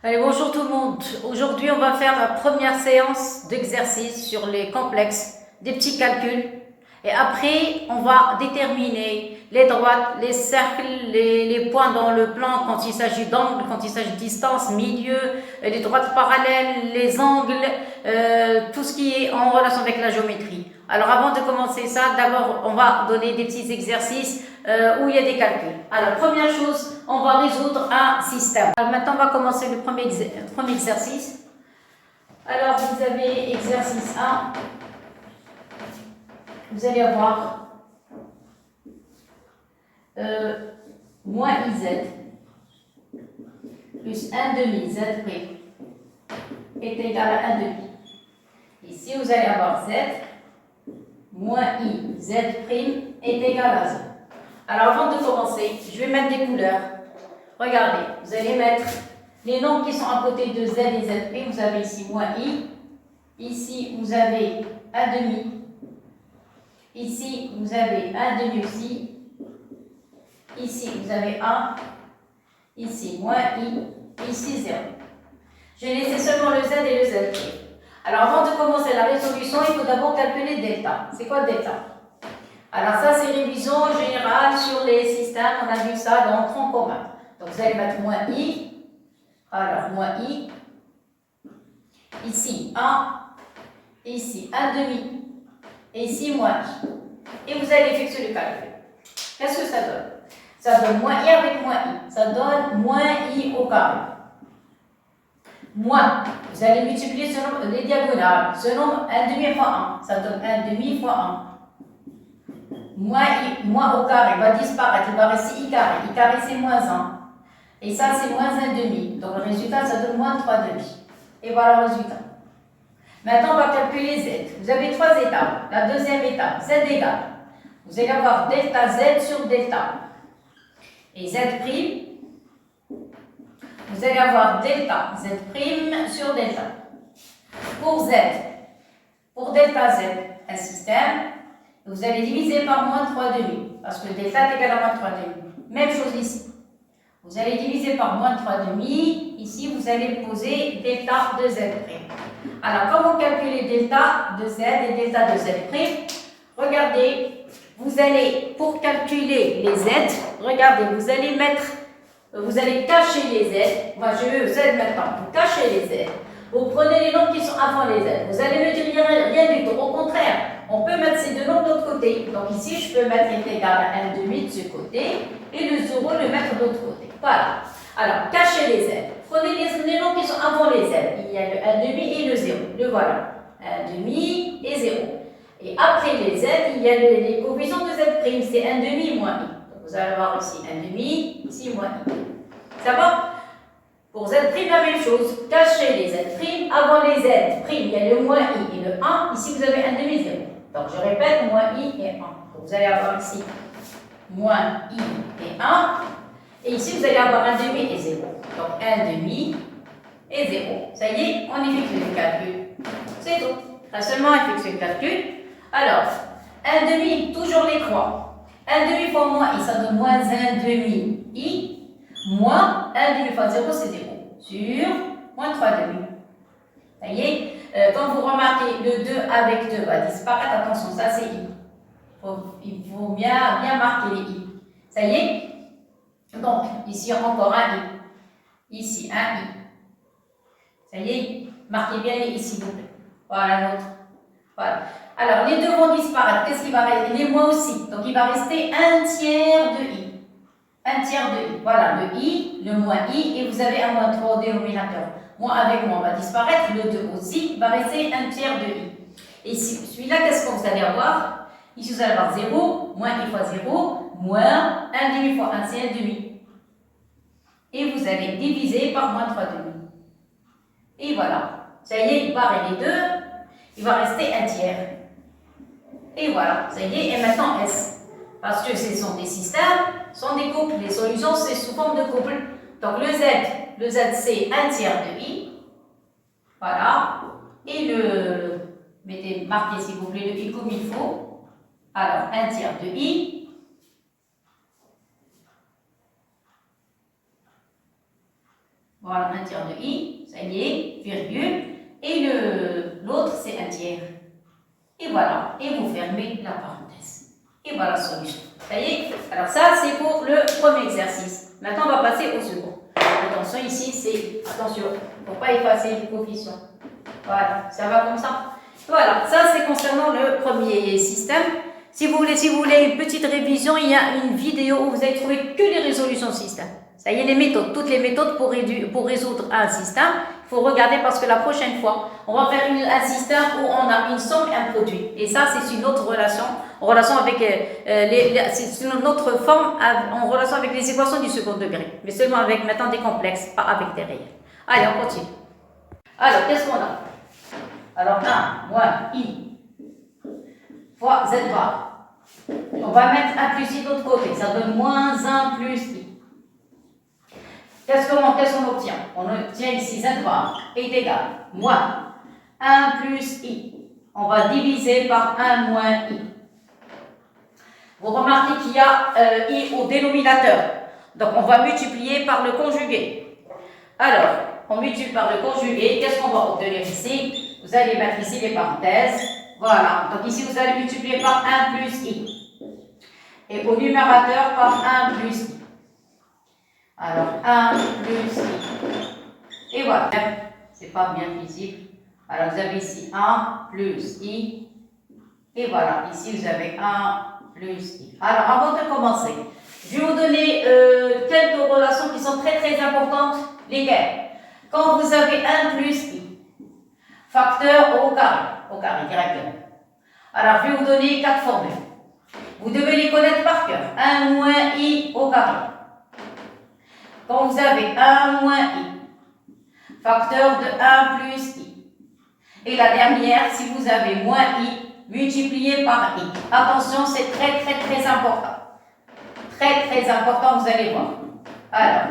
Allez, bonjour tout le monde. Aujourd'hui, on va faire la première séance d'exercice sur les complexes, des petits calculs. Et après, on va déterminer les droites, les cercles, les points dans le plan quand il s'agit d'angle, quand il s'agit de distance, milieu, les droites parallèles, les angles, tout ce qui est en relation avec la géométrie. Alors avant de commencer ça, d'abord, on va donner des petits exercices où il y a des calculs. Alors, première chose, on va résoudre un système. Alors, maintenant, on va commencer le premier exercice. Alors, vous avez exercice 1. Vous allez avoir moins IZ plus 1 demi Z' est égal à 1 demi. Ici, vous allez avoir Z moins I Z' est égal à 0. Alors, avant de commencer, je vais mettre des couleurs. Regardez, vous allez mettre les nombres qui sont à côté de Z et Z'. Vous avez ici moins I. Ici, vous avez 1 demi. Ici, vous avez 1 demi aussi. Ici, vous avez 1. Ici, moins I. Ici, 0. J'ai laissé seulement le Z et le Z'. Alors, avant de commencer la résolution, il faut d'abord calculer delta. C'est quoi delta? Alors, ça, c'est révision générale sur les systèmes. On a vu ça dans tronc commun. Donc, vous allez mettre moins I. Alors, moins I. Ici, 1. Ici, 1 demi. Et ici, moins I. Et vous allez effectuer le calcul. Qu'est-ce que ça donne? Ça donne moins I avec moins I. Ça donne moins I au carré. Moins. Vous allez multiplier ce nombre, les diagonales. Ce nombre, 1 demi fois 1. Ça donne 1 demi fois 1. Moins I, moins au carré va disparaître. Il va rester I carré. I carré, c'est moins 1. Et ça, c'est moins 1 demi. Donc, le résultat, ça donne moins 3 demi. Et voilà le résultat. Maintenant, on va calculer Z. Vous avez 3 étapes. La deuxième étape, Z égale. Vous allez avoir delta Z sur delta. Et Z', vous allez avoir delta Z' sur delta. Pour Z, pour delta Z, un système, vous allez diviser par moins 3 demi. Parce que delta est égal à moins 3 demi. Même chose ici. Vous allez diviser par moins 3 demi. Ici, vous allez poser delta de Z'. Alors, comment calculer delta de Z et delta de Z'? Regardez, vous allez, pour calculer les Z, regardez, vous allez cacher les Z. Moi, je veux Z maintenant. Vous cachez les Z. Vous prenez les nombres qui sont avant les Z. Vous allez me dire rien du tout. Au contraire, on peut mettre ces deux nombres de l'autre côté. Donc ici, je peux mettre est égal à 1 demi de ce côté et le 0 le mettre de l'autre côté. Voilà. Alors, cachez les Z. Prenez les nombres qui sont avant les Z. Il y a le 1 demi et le 0. Le voilà. 1 demi et 0. Et après les Z, il y a les coefficients de Z'. C'est 1 demi moins I. Donc vous allez avoir ici 1 demi, ici moins I. Ça va? Pour Z', la même chose. Cachez les Z'. Avant les Z', il y a le moins I et le 1. Ici, vous avez 1 demi 0. Donc je répète, moins I et 1. Donc vous allez avoir ici moins I et 1. Et ici, vous allez avoir 1 demi et 0. Donc 1 demi et 0. Ça y est, on effectue le calcul. C'est tout. On a seulement effectué le calcul. Alors, 1 demi, toujours les croix. 1 demi fois moins I, ça donne moins 1 demi I. Moins 1 demi fois 0, c'est 0. Sur moins 3 demi. Ça y est, quand vous remarquez le 2 avec 2 va disparaître, attention, ça c'est I. Il faut bien marquer les I. Ça y est? Donc, ici encore un I. Ici un I. Ça y est? Marquez bien les I s'il vous plaît. Voilà l'autre. Voilà. Alors, les deux vont disparaître. Qu'est-ce qui va rester? Les moins aussi. Donc, il va rester un tiers de I. Un tiers de I. Voilà, le I, le moins I, et vous avez un moins 3 au dénominateur. Moins avec moins va disparaître. Le 2 aussi. Il va rester un tiers de I. Et celui-là, qu'est-ce que vous allez avoir? Ici, vous allez avoir 0, moins I fois 0, moins 1 demi fois 1, c'est 1 demi. Et vous allez diviser par moins 3 demi. Et voilà. Ça y est, barrez les deux. Il va rester un tiers. Et voilà, ça y est. Et maintenant, S. Parce que ce sont des systèmes, ce sont des couples. Les solutions, c'est sous forme de couple. Donc, le Z c'est un tiers de I. Voilà. Et marquez s'il vous plaît le I comme il faut. Alors, un tiers de I. Voilà, un tiers de i, ça y est, virgule. Et l'autre, c'est un tiers. Et voilà, et vous fermez la parenthèse. Et voilà la solution. Ça y est. Alors ça, c'est pour le premier exercice. Maintenant, on va passer au second. Attention, ici, c'est... Attention, il ne faut pas effacer les coefficients. Voilà, ça va comme ça. Voilà, ça, c'est concernant le premier système. Si vous voulez une petite révision, il y a une vidéo où vous allez trouver que les résolutions de système. Ça y est, les méthodes, toutes les méthodes pour résoudre un système. Il faut regarder parce que la prochaine fois, on va faire un système où on a une somme et un produit. Et ça, c'est une autre relation, avec c'est une autre forme en relation avec les équations du second degré. Mais seulement avec maintenant des complexes, pas avec des réels. Allez, on continue. Alors, qu'est-ce qu'on a? Alors, 1 moins i fois z bar. On va mettre 1 plus i de l'autre côté. Ça donne moins 1 plus i. Qu'est-ce qu'on obtient? On obtient ici z bar est égal moins 1 plus i. On va diviser par 1 moins i. Vous remarquez qu'il y a i au dénominateur. Donc, on va multiplier par le conjugué. Alors, on multiplie par le conjugué. Qu'est-ce qu'on va obtenir ici? Vous allez mettre ici les parenthèses. Voilà. Donc, ici, vous allez multiplier par 1 plus i. Et au numérateur, par 1 plus i. Alors, 1 plus i. Et voilà. C'est pas bien visible. Alors, vous avez ici 1 plus i. Et voilà. Ici, vous avez 1 plus i. Alors, avant de commencer, je vais vous donner quelques relations qui sont très très importantes. Lesquelles? Quand vous avez 1 plus i, facteur au carré directement. Alors, je vais vous donner 4 formules. Vous devez les connaître par cœur. 1 moins i au carré. Quand vous avez 1 moins i, facteur de 1 plus i. Et la dernière, si vous avez moins i, multiplié par i. Attention, c'est très très très important. Très très important, vous allez voir. Alors,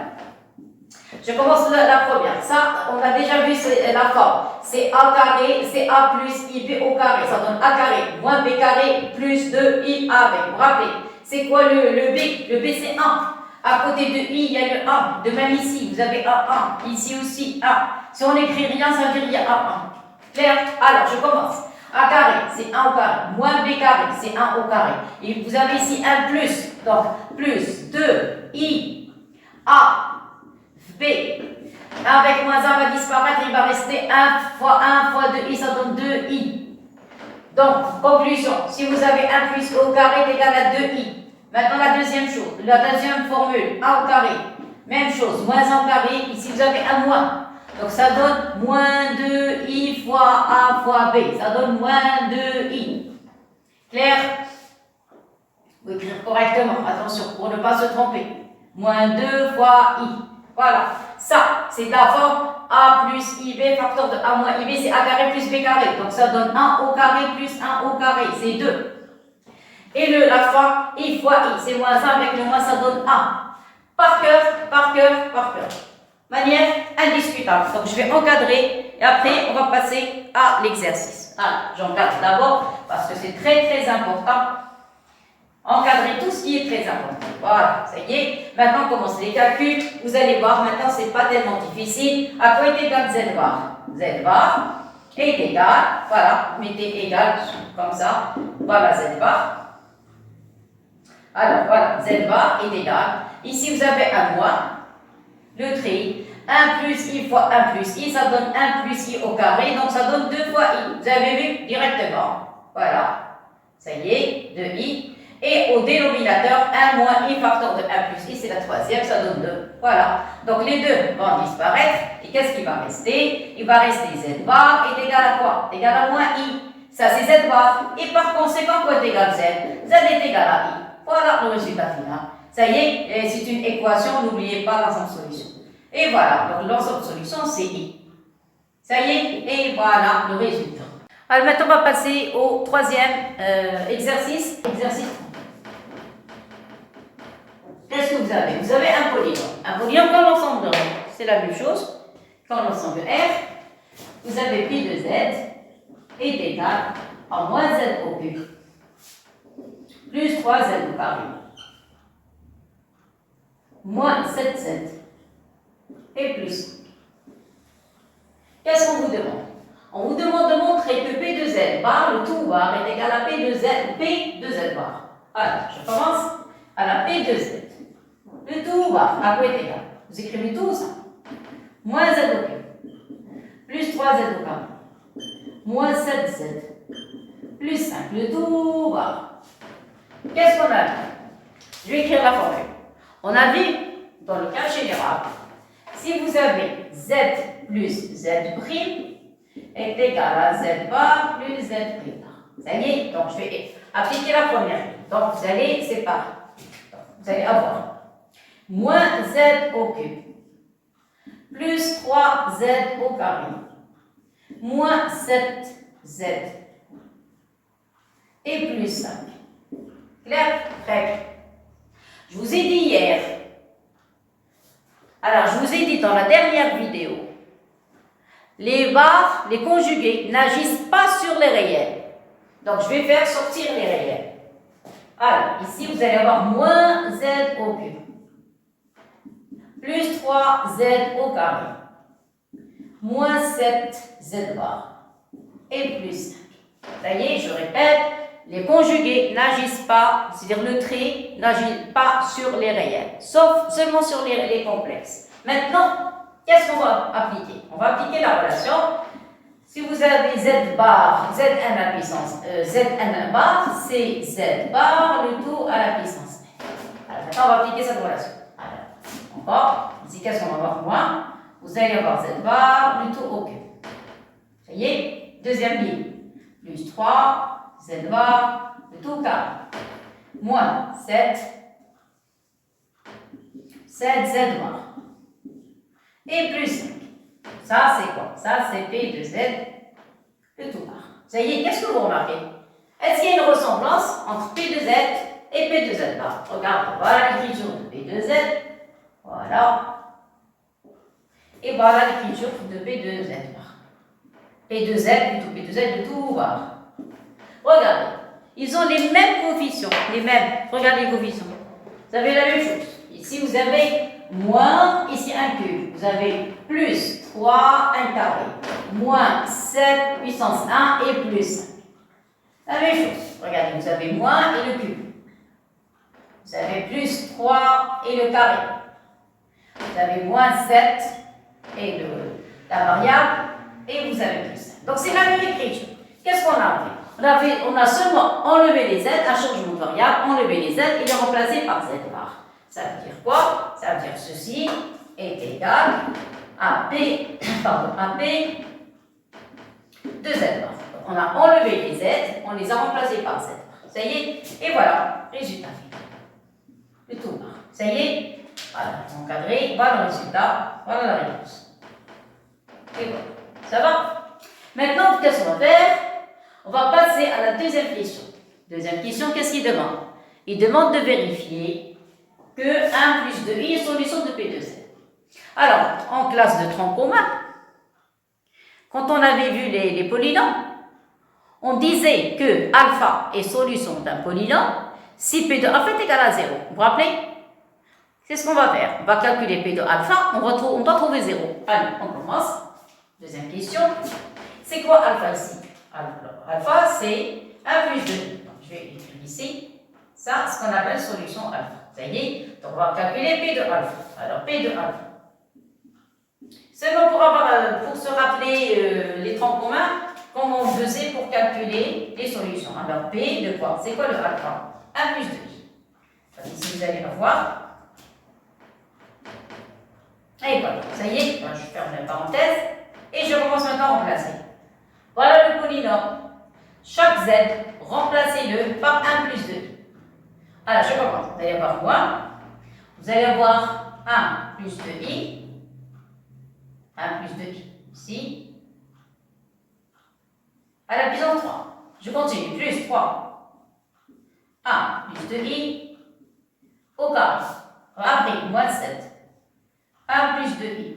je commence la première. Ça, on a déjà vu la forme. C'est a carré, c'est a plus ib au carré. Ça donne a carré moins b carré plus 2 iab. Vous vous rappelez, c'est quoi le b? Le b, c'est 1. À côté de i, il y a le 1. De même ici, vous avez A1. Ici aussi, 1. Si on n'écrit rien, ça veut dire qu'il y a A1. Clair? Alors, je commence. A carré, c'est 1 au carré. Moins b carré, c'est 1 au carré. Et vous avez ici un plus. Donc, plus 2 i a b. Avec moins 1 va disparaître, il va rester 1 fois 2i, ça donne 2i. Donc, conclusion, si vous avez 1 plus au carré est égal à 2i. Maintenant, la deuxième chose, la deuxième formule, a au carré. Même chose, moins 1 au carré, ici vous avez un moins. Donc, ça donne moins 2i fois a fois b. Ça donne moins 2i. Clair? Vous écrire correctement, attention, pour ne pas se tromper. Moins 2 fois i. Voilà, ça, c'est la forme a plus ib, facteur de a moins ib, c'est a carré plus b carré. Donc, ça donne 1 au carré plus 1 au carré, c'est 2. Et la fin, i fois i, c'est moins 1 avec le moins, ça donne 1. Par cœur, par cœur, par cœur. Manière indiscutable. Donc, je vais encadrer et après, on va passer à l'exercice. Alors, j'encadre d'abord parce que c'est très, très important. Encadrer tout ce qui est très important. Voilà, ça y est. Maintenant, on commence les calculs. Vous allez voir, maintenant, c'est pas tellement difficile. À quoi est égal z bar? Z bar est égal, voilà, mettez égal comme ça. Voilà, z bar. Alors, voilà, z bar est égal. Ici, vous avez un moins, le trait. 1 plus i fois 1 plus i, ça donne 1 plus i au carré, donc ça donne 2 fois i. Vous avez vu directement. Voilà, ça y est, 2i. Et au dénominateur, 1 moins i facteur de 1 plus i, c'est la troisième, ça donne 2. Voilà, donc les deux vont disparaître. Et qu'est-ce qui va rester? Il va rester z bar est égal à quoi? Égal à moins i. Ça, c'est z bar. Et par conséquent, quoi est égal à z? Z est égal à i. Voilà le résultat final. Ça y est, c'est une équation, n'oubliez pas l'ensemble solution. Et voilà, donc l'ensemble solution, c'est i. Ça y est, et voilà le résultat. Alors maintenant, on va passer au troisième exercice. Exercice. Qu'est-ce que vous avez? Vous avez un polynôme. Un polynôme comme l'ensemble de R. C'est la même chose. Comme l'ensemble de R, vous avez pi de z est égal à moins z au cube plus 3z au carré moins 7z et plus Qu'est-ce qu'on vous demande? On vous demande de montrer que P de Z bar, le tout bar, est égal à P de Z bar. Alors, je commence à la P de Z. Le tout bar, à quoi est égal? Vous écrivez tout ça. Moins Z au cube, plus 3Z au carré, moins 7Z, plus 5. Le tout bar. Qu'est-ce qu'on a vu? Je vais écrire la formule. On a vu, dans le cas général, si vous avez Z plus Z' est égal à Z bar plus Z bar. Ça y est, donc je vais appliquer la première. Donc vous allez séparer. Donc, vous allez avoir moins Z au cube plus 3Z au carré moins 7Z et plus 5. Clair? Très bien. Je vous ai dit hier, alors je vous ai dit dans la dernière vidéo, les barres, les conjugués n'agissent pas sur les réels. Donc je vais faire sortir les réels. Alors ici vous allez avoir moins Z au cube plus 3Z au carré moins 7Z bar et plus 5. Ça y est, je répète, les conjugués n'agissent pas, c'est-à-dire le trait n'agit pas sur les réels, sauf seulement sur les complexes. Maintenant, qu'est-ce qu'on va appliquer? On va appliquer la relation. Si vous avez Z bar, Zn à la puissance, Zn bar, c'est Z bar, le tout à la puissance n. Alors maintenant, on va appliquer cette relation. Alors, encore, ici, qu'est-ce qu'on va avoir moins? Vous allez avoir Z bar, le tout au cube. Ça y est, deuxième ligne. Plus 3, Z bar, le tout au carré. Moins 7, 7 Z bar. Et plus 5. Ça, c'est quoi? Ça, c'est P de Z, le tout bar. Ça y est, qu'est-ce que vous remarquez? Est-ce qu'il y a une ressemblance entre P de Z et P de Z bar? Regarde, voilà l'écriture de P de Z. Voilà. Et voilà l'écriture de P de Z bar. P de Z plutôt P de Z, le tout bar. Regardez, ils ont les mêmes coefficients, les mêmes. Regardez les coefficients. Vous avez la même chose. Ici, vous avez moins, ici un cube. Vous avez plus 3, 1 carré. Moins 7 puissance 1 et plus 5. La même chose. Regardez, vous avez moins et le cube. Vous avez plus 3 et le carré. Vous avez moins 7 et la variable. Et vous avez plus 5. Donc, c'est la même écriture. Qu'est-ce qu'on a fait? On a seulement enlevé les Z, un changement de variable, enlevé les Z et les remplacé par Z bar. Ça veut dire quoi? Ça veut dire ceci est égal à P, de Z bar. Donc, on a enlevé les Z, on les a remplacés par Z bar. Ça y est? Et voilà, résultat. Le tout bar. Ça y est? Voilà, encadré, voilà le résultat, voilà la réponse. Et voilà. Ça va? Maintenant, qu'est-ce qu'on va faire? On va passer à la deuxième question. Deuxième question, qu'est-ce qu'il demande? Il demande de vérifier que 1 plus 2i est solution de P de Z. Alors, en classe de tronc commun, quand on avait vu les polynômes, on disait que alpha est solution d'un polynôme si P de alpha est égal à 0. Vous vous rappelez? C'est ce qu'on va faire. On va calculer P de alpha, on doit trouver 0. Allez, on commence. Deuxième question. C'est quoi alpha ici? Alpha, c'est 1 plus 2i. Donc, je vais écrire ici. Ça, ce qu'on appelle solution alpha. Ça y est, donc on va calculer P de alpha. Alors, P de alpha. Seulement pour se rappeler les troncs communs, comment on faisait pour calculer les solutions. Alors, P de quoi? C'est quoi le alpha? 1 plus 2i. Ici, vous allez le voir. Et voilà, ça y est, je ferme la parenthèse. Et je commence maintenant à remplacer. Voilà le polynôme. Chaque Z, remplacez-le par 1 plus 2i. Alors, je commence. Vous allez avoir moins. Vous allez avoir 1 plus 2i. 1 plus 2i ici. À la puissance 3. Je continue. Plus 3. 1 plus 2i au carré. Après, moins 7. 1 plus 2i.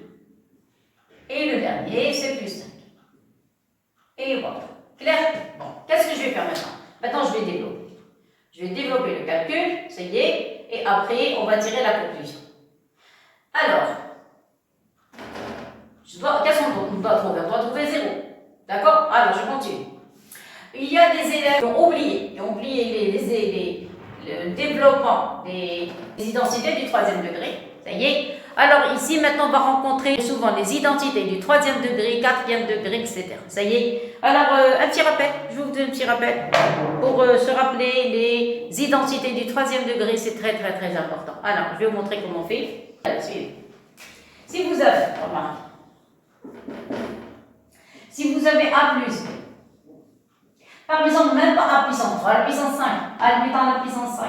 Et le dernier, c'est plus 5. Et voilà. Clair? Bon, qu'est-ce que je vais faire maintenant? Maintenant, je vais développer. Je vais développer le calcul, ça y est, et après, on va tirer la conclusion. Alors, Qu'est-ce qu'on doit trouver? On doit trouver 0. D'accord? Alors, je continue. Il y a des élèves qui ont oublié le développement des identités du 3e degré. Ça y est. Alors ici, maintenant, on va rencontrer souvent les identités du 3e degré, 4e degré, etc. Ça y est. Alors, un petit rappel. Je vais vous donner un petit rappel pour se rappeler les identités du 3e degré. C'est très, très, très important. Alors, je vais vous montrer comment on fait. Allez, suivez. Si vous avez, remarquez, si vous avez A plus B, par exemple, même pas A puissance 3, A puissance 5, admettant A puissance 5,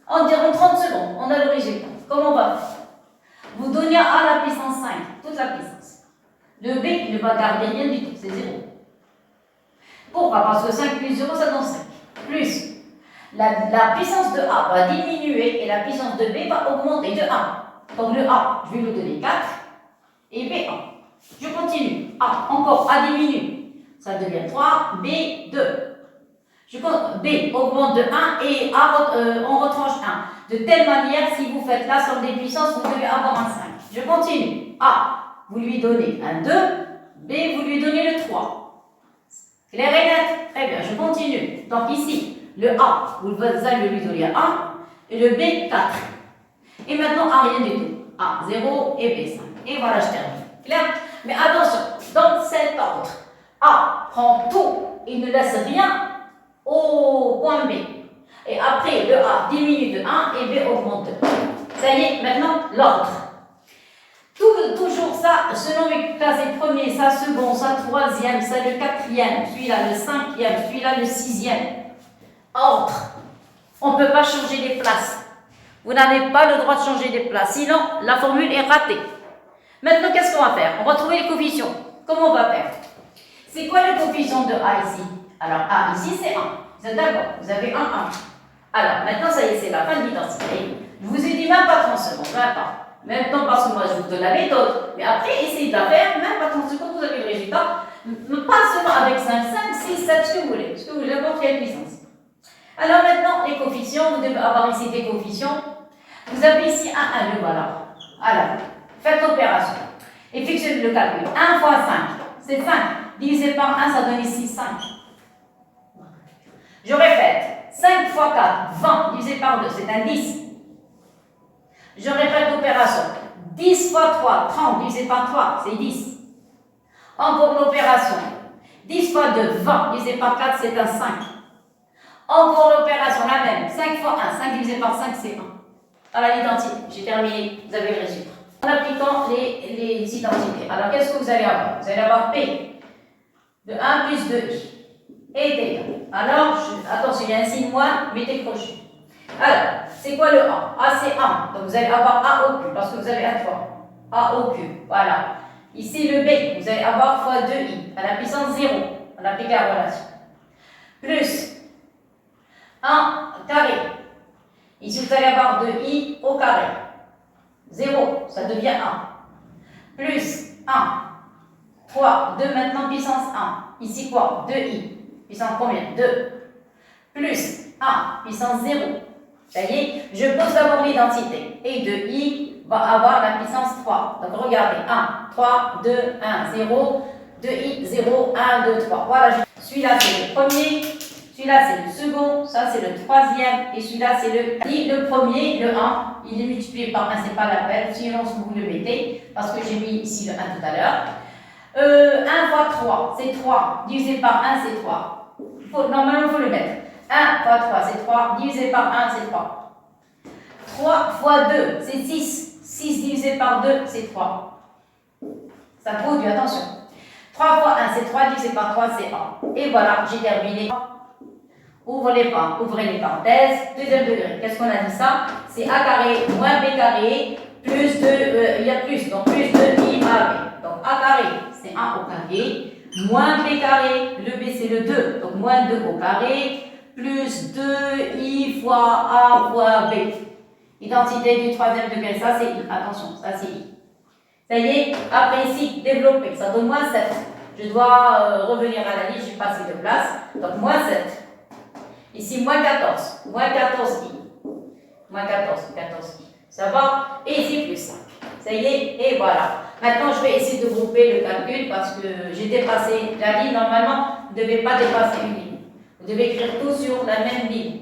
environ 30 secondes, on a le résultat. Comment on va faire? Vous donnez A la puissance 5, toute la puissance. Le B, il ne va garder rien du tout, c'est 0. Pourquoi? Parce que 5 plus 0, ça donne 5. Plus, la puissance de A va diminuer et la puissance de B va augmenter de 1. Donc le A, je vais lui donner 4 et B 1. Je continue. A, encore A diminue. Ça devient 3, B 2. B augmente de 1 et A, on retranche 1. De telle manière, si vous faites la somme des puissances, vous devez avoir un 5. Je continue. A, vous lui donnez un 2. B, vous lui donnez le 3. Clair et net? Très bien, je continue. Donc ici, le A, vous allez lui donner 1 et le B 4. Et maintenant, A rien du tout. A 0 et B 5. Et voilà, je termine. Clair? Mais attention, dans cet ordre, A prend tout, il ne laisse rien au point B. Et après, le A diminue de 1 et B augmente de 1. Ça y est, maintenant, l'ordre. Toujours ça, selon les classes premiers, ça second, ça troisième, ça le quatrième, celui-là le cinquième, celui-là le sixième. Ordre. On ne peut pas changer les places. Vous n'avez pas le droit de changer les places, sinon la formule est ratée. Maintenant, qu'est-ce qu'on va faire? On va trouver les coefficients. Comment on va faire? C'est quoi le coefficient de A ici? Alors, A ici, c'est 1. Vous êtes d'accord? Vous avez 1, 1. Alors, maintenant, ça y est, c'est la fin de l'identité. Je vous ai dit même pas 30 secondes, même pas. Maintenant, parce que moi, je vous donne la méthode. Mais après, essayez de la faire, même pas 30 secondes, vous avez le résultat. Pas seulement avec 5, 5, 6, 7, ce que vous voulez. Ce que vous voulez, n'importe quelle puissance. Alors maintenant, les coefficients, vous devez avoir ici des coefficients. Vous avez ici 1, 1, le voilà. Alors, faites l'opération. Et fixez le calcul. 1 fois 5, c'est 5. Divisé par 1, ça donne ici 5. Je répète. 5 fois 4, 20. Divisé par 2, c'est un 10. Je répète l'opération. 10 fois 3, 30. Divisé par 3, c'est 10. Encore l'opération. 10 fois 2, 20. Divisé par 4, c'est un 5. Encore l'opération, la même. 5 fois 1, 5 divisé par 5, c'est 1. Voilà l'identité. J'ai terminé. Vous avez le résultat. En appliquant les identités. Alors, qu'est-ce que vous allez avoir? Vous allez avoir P de 1 plus 2i est égal. Alors, attention, il y a un signe moins, mettez crochet. Alors, c'est quoi le A? A, c'est 1. Donc, vous allez avoir A au cube, parce que vous avez un 3. A au cube, voilà. Ici, le B, vous allez avoir fois 2i, à la puissance 0. On applique la relation. Plus 1 carré. Ici, vous allez avoir 2i au carré. 0, ça devient 1. Plus 1. 3. 2 maintenant, puissance 1. Ici quoi? 2i. Puissance combien? 2. Plus 1, puissance 0. Ça y est, je pose d'abord l'identité. Et 2i va avoir la puissance 3. Donc regardez, 1, 3, 2, 1, 0. 2i, 0, 1, 2, 3. Voilà, celui-là c'est le premier. Celui-là, c'est le second, ça, c'est le troisième, et celui-là, c'est le premier, le 1, il est multiplié par 1, c'est pas la peine, sinon vous le mettez, parce que j'ai mis ici le 1 tout à l'heure. 1 fois 3, c'est 3, divisé par 1, c'est 3. Normalement, il faut le mettre. 1 fois 3, c'est 3, divisé par 1, c'est 3. 3 fois 2, c'est 6, 6 divisé par 2, c'est 3. Ça produit, attention. 3 fois 1, c'est 3, divisé par 3, c'est 1. Et voilà, j'ai terminé. Ouvrez les parenthèses, deuxième degré. Qu'est-ce qu'on a dit ça? C'est A carré moins B carré plus 2, il y a plus, donc plus 2i AB. Donc A carré, c'est 1 au carré, moins B carré, le B c'est le 2, donc moins 2 au carré, plus 2i fois A fois B. Identité du troisième degré, ça c'est I, attention, ça c'est I. Ça y est, après ici, développer, ça donne moins 7. Je dois revenir à la liste, j'ai passé de place, donc moins 7. Ici, moins 14. Moins 14i. Moins 14, 14i. Ça va? Et ici, plus 5. Ça y est, et voilà. Maintenant, je vais essayer de grouper le calcul parce que j'ai dépassé la ligne. Normalement, vous ne devez pas dépasser une ligne. Vous devez écrire tout sur la même ligne.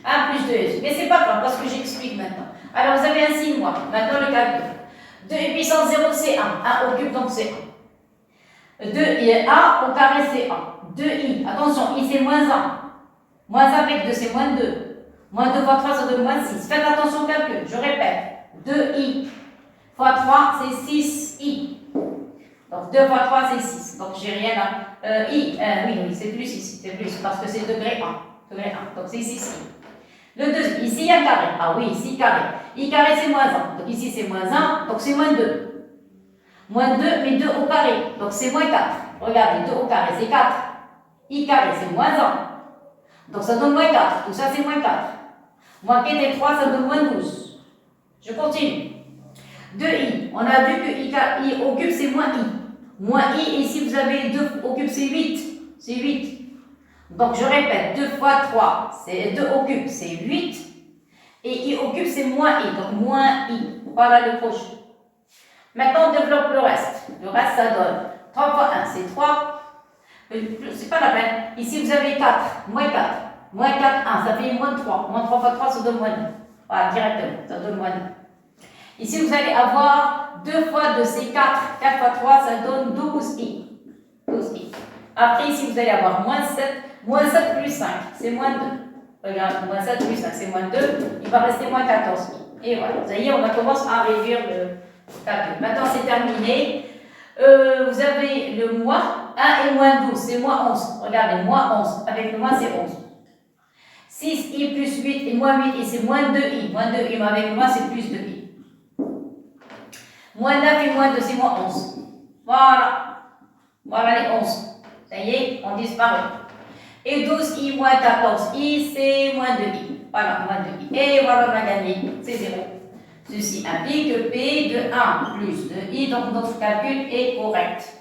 1 plus 2. Mais c'est pas grave parce que j'explique maintenant. Alors, vous avez un signe moi. Maintenant, le calcul. 2 puissance 0, c'est 1. 1 au cube, donc c'est 1. 2 et A au carré, c'est 1. 2i. Attention, i c'est moins 1. Moins 1 avec 2, c'est moins 2. Moins 2 fois 3, ça donne moins 6. Faites attention au calcul. Je répète. 2i fois 3, c'est 6i. Donc 2 fois 3, c'est 6. Donc j'ai rien à... oui, c'est plus ici. C'est plus parce que c'est degré 1. Degré 1. Donc c'est 6i. Le deuxième, ici il y a un carré. Ah oui, ici carré. I carré c'est moins 1. Donc ici c'est moins 1. Donc c'est moins 2. Moins 2, mais 2 au carré. Donc c'est moins 4. Regardez, 2 au carré c'est 4. I carré c'est moins 1. Donc ça donne moins 4. Tout ça c'est moins 4. Moins 4 et 3, ça donne moins 12. Je continue. 2i. On a vu que i au cube c'est moins i. Moins i, ici vous avez 2 au cube c'est 8. C'est 8. Donc je répète, 2 fois 3, c'est 2 au cube, c'est 8. Et i au cube, c'est moins i. Donc moins i. Voilà le prochain. Maintenant, on développe le reste. Le reste, ça donne 3 fois 1, c'est 3. C'est pas la peine. Ici, vous avez 4. Moins 4. Moins 4, 1. Ça fait moins 3. Moins 3 fois 3, ça donne moins 9. Voilà, directement. Ça donne moins 9. Ici, vous allez avoir 2 fois 2, c'est 4. 4 fois 3, ça donne 12i. 12i. Après, ici, vous allez avoir moins 7. Moins 7 plus 5, c'est moins 2. Regarde, moins 7 plus 5, c'est moins 2. Il va rester moins 14. Et voilà, vous voyez, on commence à réduire le calcul. Maintenant, c'est terminé. Vous avez le moins 1 et moins 12, c'est moins 11. Regardez, moins 11. Avec le moins, c'est 11. 6i plus 8 et moins 8i, c'est moins 2i. Moins 2i, mais avec le moins, c'est plus 2i. Moins 9 et moins 2, c'est moins 11. Voilà. Voilà les 11. Ça y est, on disparaît. Et 12i moins 14i, c'est moins 2i. Voilà, moins 2i. Et voilà, on a gagné. C'est 0. Ceci implique que P de 1 plus 2i, donc notre calcul est correct.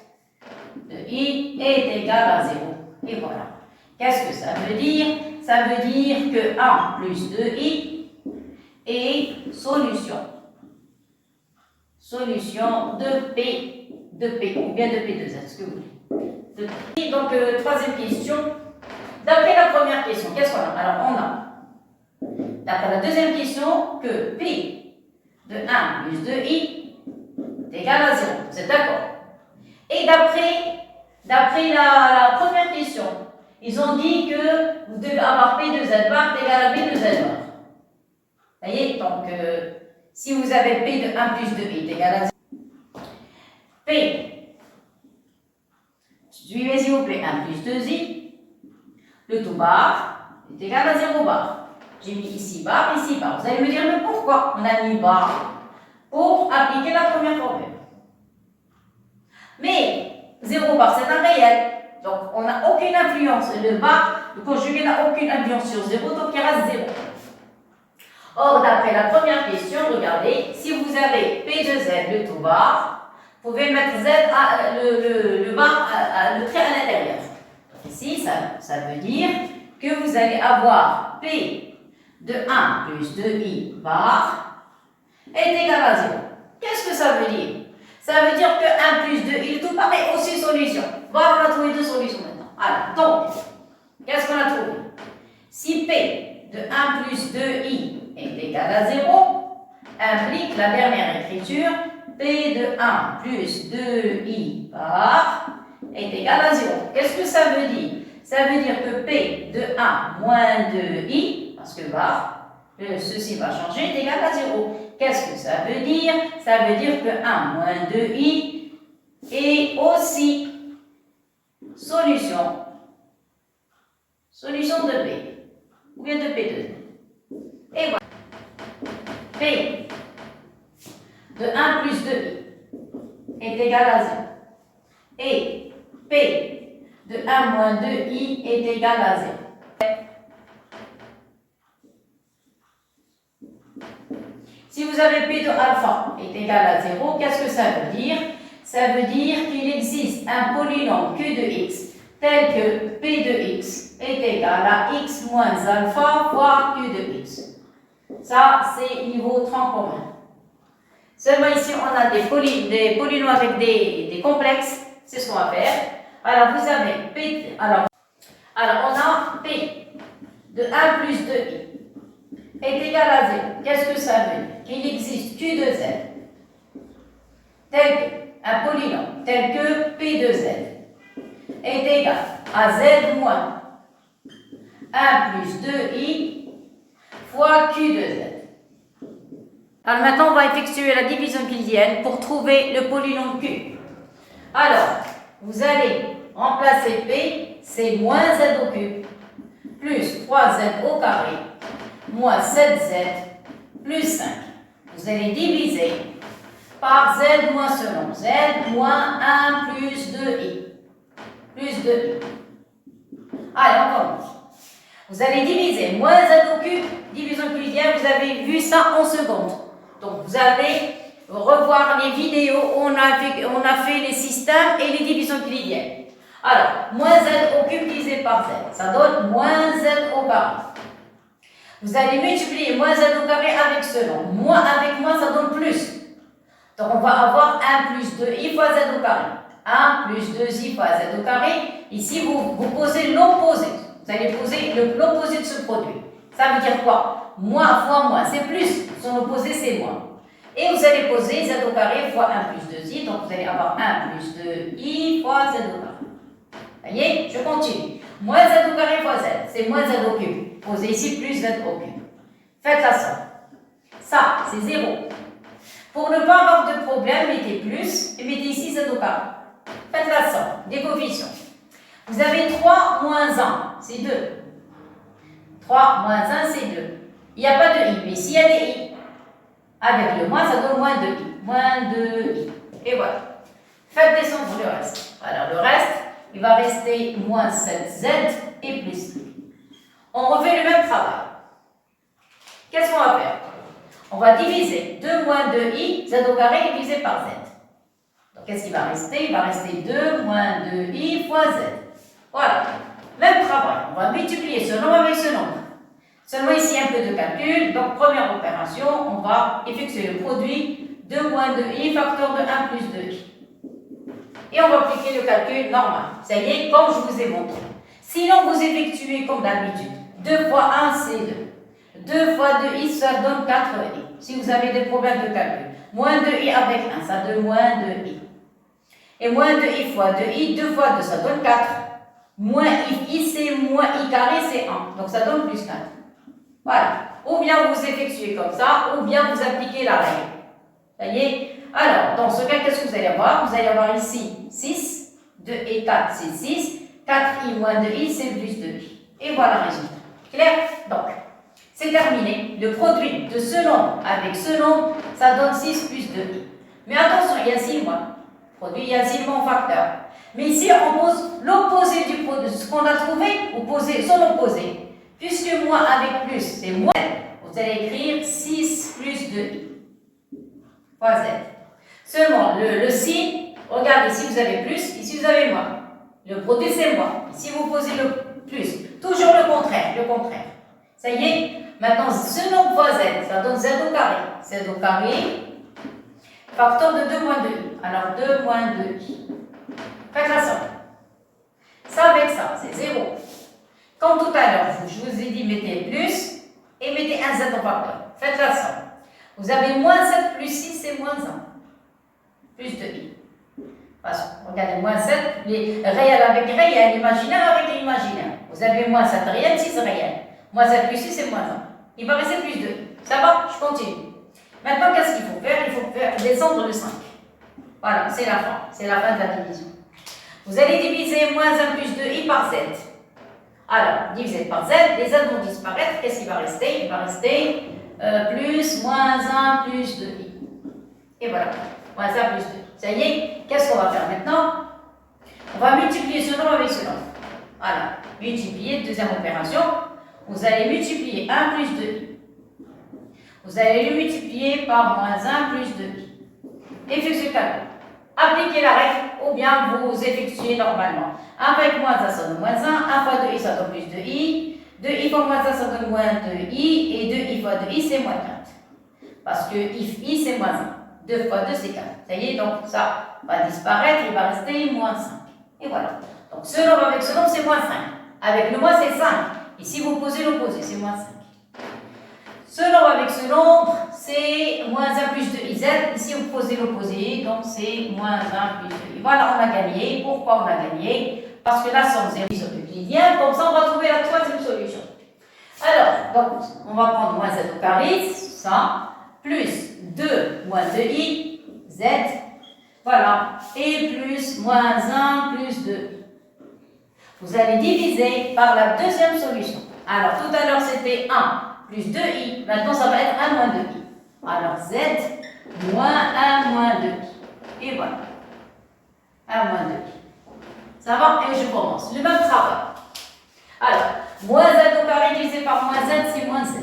2i est égal à 0. Et voilà. Qu'est-ce que ça veut dire? Ça veut dire que 1 plus 2i est solution. Solution de P, ou bien de P2, ce que vous voulez. Donc, troisième question. D'après la première question, qu'est-ce qu'on a? Alors, on a, d'après la deuxième question, que P de 1 plus 2i est égal à 0. Vous êtes d'accord? Et d'après la première question, ils ont dit que vous devez avoir P de z bar égal à B de z bar. Vous voyez? Donc, si vous avez P de 1 plus 2i est égal à 0, P, suivez s'il vous plaît, 1 plus 2i, le tout bar est égal à 0 bar. J'ai mis ici bar, ici bar. Vous allez me dire, mais pourquoi on a mis bar? Pour appliquer la première formule. Mais 0 bar, c'est un réel. Donc, on n'a aucune influence. Le bar, le conjugué n'a aucune influence sur 0, donc il reste 0. Or, d'après la première question, regardez, si vous avez P de Z, le tout bar, vous pouvez mettre Z, le bar, le trait à l'intérieur. Ici, ça veut dire que vous allez avoir P de 1 plus 2i bar est égal à 0. Qu'est-ce que ça veut dire? Ça veut dire que 1 plus 2i, tout bar est aussi solution. Voilà, on a trouvé deux solutions maintenant. Alors, donc, qu'est-ce qu'on a trouvé? Si P de 1 plus 2i est égal à 0, implique la dernière écriture, P de 1 plus 2i bar est égal à 0. Qu'est-ce que ça veut dire? Ça veut dire que P de 1 moins 2i, parce que bar, ceci va changer, est égal à 0. Qu'est-ce que ça veut dire? Ça veut dire que 1 moins 2i est aussi solution de P, ou bien de P2. Et voilà. P de 1 plus 2i est égal à 0. Et P de 1 moins 2i est égal à 0. Si vous avez P de alpha est égal à 0, qu'est-ce que ça veut dire? Ça veut dire qu'il existe un polynôme Q de x tel que P de x est égal à x moins alpha fois Q de x. Ça, c'est niveau tronc commun. Seulement ici, on a des polynômes avec des complexes. C'est ce qu'on va faire. Alors, vous avez P. Alors on a P de 1 plus 2i est égal à 0. Qu'est-ce que ça veut dire? Qu'il existe Q de Z tel que un polynôme tel que P de Z est égal à Z moins 1 plus 2i fois Q de Z. Alors maintenant, on va effectuer la division euclidienne pour trouver le polynôme Q. Alors, vous allez remplacer P, c'est moins Z au cube, plus 3Z au carré, moins 7Z, plus 5. Vous allez diviser par Z moins ce nombre, Z moins 1 plus 2i, plus 2i. Allez, on commence. Vous allez diviser moins Z au cube, division euclidienne, vous avez vu ça en secondes. Donc, vous allez revoir les vidéos où on a fait les systèmes et les divisions euclidiennes. Alors, moins Z au cube divisé par Z, ça donne moins Z au carré. Vous allez multiplier moins Z au carré avec ce nombre. Moins avec moins, ça donne plus. Donc, on va avoir 1 plus 2i fois Z au carré. 1 plus 2i fois Z au carré. Ici, vous posez l'opposé. Vous allez poser l'opposé de ce produit. Ça veut dire quoi? Moins fois moins, c'est plus. Son opposé, c'est moins. Et vous allez poser Z au carré fois 1 plus 2i. Donc, vous allez avoir 1 plus 2i fois Z au carré. Vous voyez? Je continue. Moins Z au carré fois Z, c'est moins Z au cube. Posez ici plus Z au cube. Faites la somme. Ça, c'est 0. Pour ne pas avoir de problème, mettez plus et mettez ici Z au carré. Faites la somme des coefficients. Vous avez 3 moins 1, c'est 2. 3 moins 1, c'est 2. Il n'y a pas de i, mais s'il y a des i, avec le moins, ça donne moins 2i. Moins 2i. Et voilà. Faites descendre le reste. Alors, le reste, il va rester moins 7z et plus 5. On refait le même travail. Qu'est-ce qu'on va faire? On va diviser 2 moins 2i, z au carré divisé par z. Donc, qu'est-ce qui va rester? Il va rester 2 moins 2i fois z. Voilà. Même travail. On va multiplier ce nombre avec ce nombre. Seulement ici, un peu de calcul. Donc, première opération, on va effectuer le produit 2 moins 2i facteur de 1 plus 2i. Et on va appliquer le calcul normal. Ça y est, comme je vous ai montré. Sinon, vous effectuez comme d'habitude. 2 fois 1, c'est 2. 2 fois 2i, ça donne 4i. Si vous avez des problèmes de calcul. Moins 2i avec 1, ça donne moins 2i. Et moins 2i fois 2i, 2 fois 2, ça donne 4. Moins i, c'est moins i carré, c'est 1. Donc, ça donne plus 4. Voilà. Ou bien vous effectuez comme ça, ou bien vous appliquez la règle. Ça y est? Alors, dans ce cas, qu'est-ce que vous allez avoir? Vous allez avoir ici 6, 2 et 4, c'est 6. 4i moins 2i, c'est plus 2i. Et voilà le résultat. Clair? Donc, c'est terminé. Le produit de ce nombre avec ce nombre, ça donne 6 plus 2i. Mais attention, il y a 6 moins. Produit, il y a 6 moins facteur. Mais ici, on pose l'opposé du produit. Ce qu'on a trouvé, vous posez son opposé. Puisque moins avec plus, c'est moins, vous allez écrire 6 plus 2i fois z. Seulement, le signe, regardez, ici vous avez plus, ici vous avez moins. Le produit, c'est moins. Ici, vous posez le plus. Toujours le contraire, le contraire. Ça y est, maintenant, ce nombre fois z, ça donne z au carré. Z au carré, facteur de 2 moins 2i. Alors, 2 moins 2i. Faites la somme. Ça avec ça, c'est 0. Comme tout à l'heure, je vous ai dit, mettez plus et mettez un z au facteur. Faites la somme. Vous avez moins 7 plus 6, c'est moins 1. Plus 2i. Parce que, regardez, moins 7, les réels avec réels, l'imaginaire avec l'imaginaire. Vous avez moins 7 réels, 6 réels. Moins 7 plus 6, c'est moins 1. Il va rester plus 2. Ça va? Je continue. Maintenant, qu'est-ce qu'il faut faire? Il faut faire descendre le 5. Voilà, c'est la fin. C'est la fin de la division. Vous allez diviser moins 1 plus 2i par z. Alors, divisé par z, les z vont disparaître. Qu'est-ce qui va rester? Il va rester plus moins 1 plus 2i. Et voilà, moins 1 plus 2. Ça y est, qu'est-ce qu'on va faire maintenant? On va multiplier ce nombre avec ce nombre. Voilà, multiplier, deuxième opération. Vous allez multiplier 1 plus 2i. Vous allez le multiplier par moins 1 plus 2i. Effectuez le calcul. Appliquez la règle ou bien vous effectuez normalement. 1 avec moins 1, ça donne moins 1. 1 fois 2i, ça donne plus 2i. 2i fois moins 1, ça donne moins 2i. Et 2i fois 2i, c'est moins 4. Parce que i, c'est moins 1. 2 fois 2, c'est 4. Ça y est, donc ça va disparaître, il va rester moins 5. Et voilà. Donc ce nombre avec ce nombre, c'est moins 5. Avec le moins, c'est 5. Et si vous posez l'opposé, c'est moins 5. Ce nombre avec ce nombre, c'est moins 1 plus 2iz. Ici, vous posez l'opposé, donc c'est moins 1 plus 2i. Voilà, on a gagné. Pourquoi on a gagné? Parce que la somme, c'est euclidien. Comme ça, on va trouver la troisième solution. Alors, donc, on va prendre moins z au carré, ça, plus 2 moins 2i, z, voilà, et plus moins 1 plus 2i. Vous allez diviser par la deuxième solution. Alors, tout à l'heure, c'était 1 plus 2i. Maintenant, ça va être 1 moins 2i. Alors, z moins 1 moins 2i. Et voilà. 1 moins 2i. Ça va? Et je commence. Le même travail. Alors, moins z au carré divisé par moins z, c'est moins z.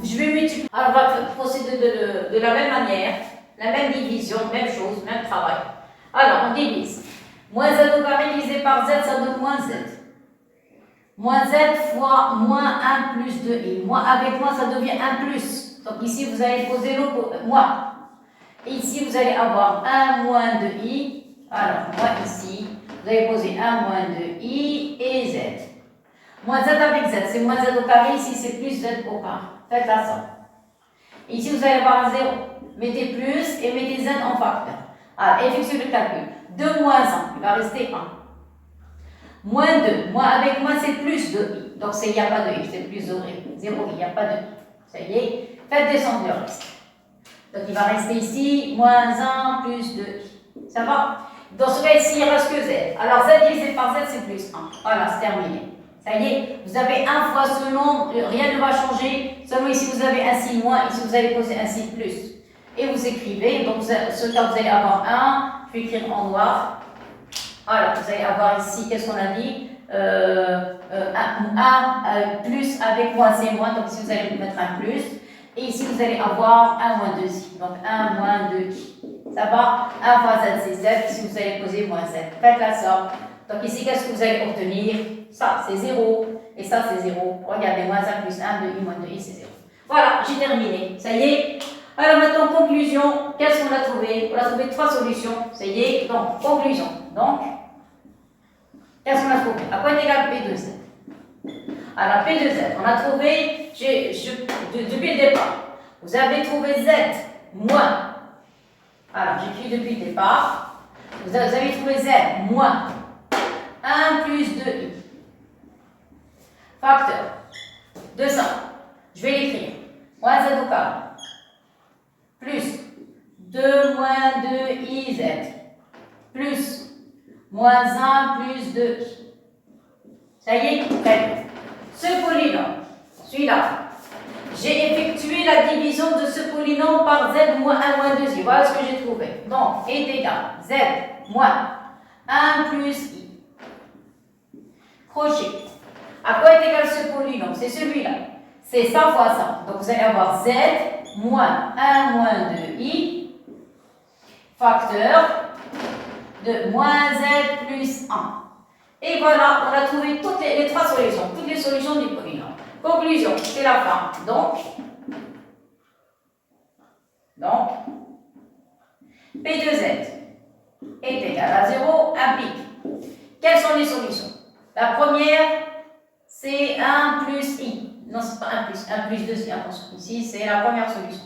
Je vais multiplier. Alors, on va procéder de la même manière. La même division, même chose, même travail. Alors, on divise. Moins z au carré divisé par z, ça donne moins z. Moins z fois moins 1 plus 2i. Moins avec moins, ça devient 1 plus. Donc ici, vous allez poser moins. Et ici, vous allez avoir 1 moins 2i. Alors, moins ici, vous allez poser 1 moins 2i et z. Moins z avec z, c'est moins z au carré. Ici, c'est plus z au carré. Faites la somme. Ici, vous allez avoir un 0. Mettez plus et mettez z en facteur. Alors, effectuez le calcul. 2 moins 1, il va rester 1. Moins 2, moins avec moins c'est plus 2i. Donc il n'y a pas de i, c'est plus 0, il n'y a pas de i. Ça y est, faites descendre le reste. Donc il va rester ici, moins 1 plus 2i. Ça va? Dans ce cas ici, il ne reste que z. Alors z divisé par z, c'est plus 1. Voilà, c'est terminé. Ça y est, vous avez 1 fois ce nombre, rien ne va changer. Seulement ici, vous avez un signe moins, ici, vous allez poser un signe plus. Et vous écrivez, donc ce cas, vous allez avoir 1, je vais écrire en noir. Voilà, vous allez avoir ici, qu'est-ce qu'on a dit 1 plus avec moins, c'est moins, donc ici, vous allez mettre un plus. Et ici, vous allez avoir 1 moins 2i, donc 1 moins 2i. Ça va? 1 fois z, c'est z, ici, vous allez poser moins z. Faites la somme. Donc ici, qu'est-ce que vous allez obtenir? Ça, c'est 0, et ça, c'est 0. Regardez, moins 1 plus 1, 2i moins 2i, c'est 0. Voilà, j'ai terminé. Ça y est. Alors maintenant, conclusion, qu'est-ce qu'on a trouvé? On a trouvé 3 solutions. Ça y est, donc, conclusion. Donc, qu'est-ce qu'on a trouvé? À quoi est égal P de Z? Alors, P de Z, on a trouvé, depuis le départ, vous avez trouvé Z moins. Alors, j'écris depuis le départ. Vous avez trouvé Z moins 1 plus 2i. Facteur de ça. Je vais l'écrire. Moins Z au carré. Plus 2 moins 2iz. Plus moins 1 plus 2i. Ça y est, très bien. Ce polynôme, celui-là, j'ai effectué la division de ce polynôme par z moins 1 moins 2i. Voilà ce que j'ai trouvé. Donc, est égal z moins 1 plus i. Crochet. À quoi est égal ce polynôme? C'est celui-là. C'est ça fois ça. Donc, vous allez avoir z moins 1 moins 2i, facteur de moins z plus 1. Et voilà, on a trouvé toutes les 3 solutions, toutes les solutions du polynôme. Conclusion, c'est la fin. Donc, P de z est égal à 0, implique. Quelles sont les solutions? La première, c'est 1 plus i. Non, c'est pas 1 plus 2i, attention. Ici, c'est la première solution.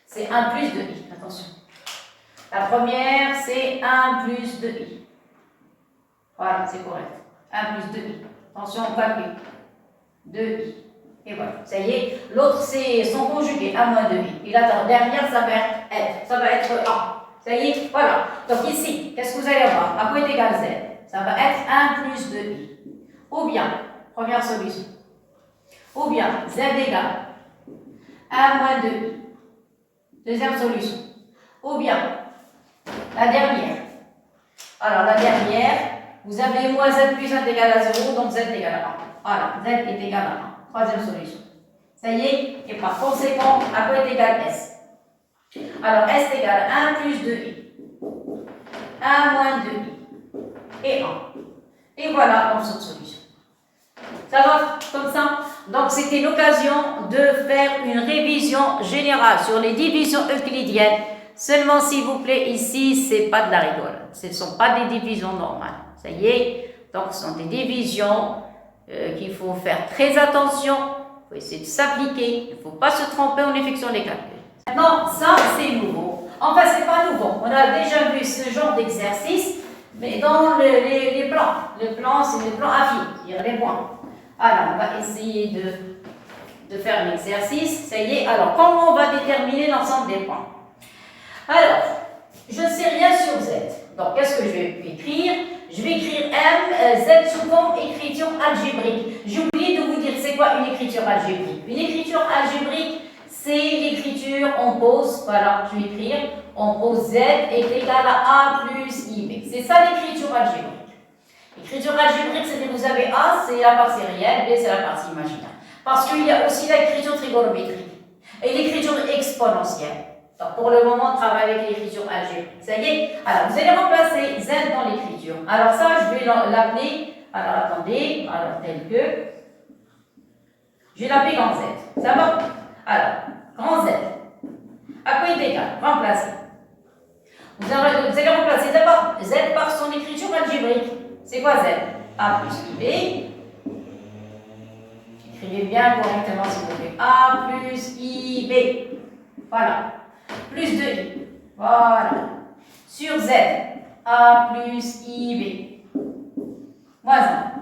C'est 1 plus 2i, attention. La première, c'est 1 plus 2i. Voilà, c'est correct. 1 plus 2i. Attention, on calcule. 2i. Et voilà, ça y est. L'autre, c'est son conjugué, 1 moins 2i. Et là, derrière, ça va être 1. Ça y est, voilà. Donc ici, qu'est-ce que vous allez avoir? À quoi est égal z? Ça va être 1 plus 2i. Ou bien, première solution. Ou bien, z égale 1 moins 2i. Deuxième solution. Ou bien, la dernière. Alors, la dernière, vous avez moins z plus 1 égale à 0, donc z égale à 1. Voilà, z est égal à 1. Troisième solution. Ça y est, et par conséquent, à quoi est égal s? Alors, s égale 1 plus 2i. 1 moins 2i. Et 1. Et voilà, donc cette solution. Ça va comme ça? Donc, c'était l'occasion de faire une révision générale sur les divisions euclidiennes. Seulement, s'il vous plaît, ici, c'est pas de la rigole. Ce ne sont pas des divisions normales. Ça y est. Donc, ce sont des divisions qu'il faut faire très attention. Il faut essayer de s'appliquer. Il ne faut pas se tromper en effectuant les calculs. Maintenant, ça, c'est nouveau. Enfin, c'est pas nouveau. On a déjà vu ce genre d'exercice, mais dans les plans. Le plan, c'est le plan affine, c'est-à-dire les points. Alors, on va essayer de faire l'exercice. Ça y est. Alors, comment on va déterminer l'ensemble des points? Alors, je ne sais rien sur Z. Donc, qu'est-ce que je vais écrire? Je vais écrire M, Z sous forme écriture algébrique. J'ai oublié de vous dire c'est quoi une écriture algébrique. Une écriture algébrique, c'est l'écriture, on pose, voilà, je vais écrire, on pose Z est égal à A plus IB. C'est ça l'écriture algébrique. L'écriture algébrique, c'est que vous avez A, c'est la partie réelle, B, c'est la partie imaginaire. Parce qu'il y a aussi l'écriture trigonométrique et l'écriture exponentielle. Donc, pour le moment, on travaille avec l'écriture algébrique. Ça y est? Alors, vous allez remplacer Z dans l'écriture. Alors, ça, je vais l'appeler. Alors, attendez. Alors, tel que. Je vais l'appeler grand Z. Ça va? Alors, grand Z. À quoi il est égal? Remplacer. Vous allez remplacer d'abord Z par son écriture algébrique. C'est quoi Z? A plus IB. Écrivez bien correctement, s'il vous plaît. A plus IB. Voilà. Plus 2i. Voilà. Sur Z, A plus IB. Moins 1.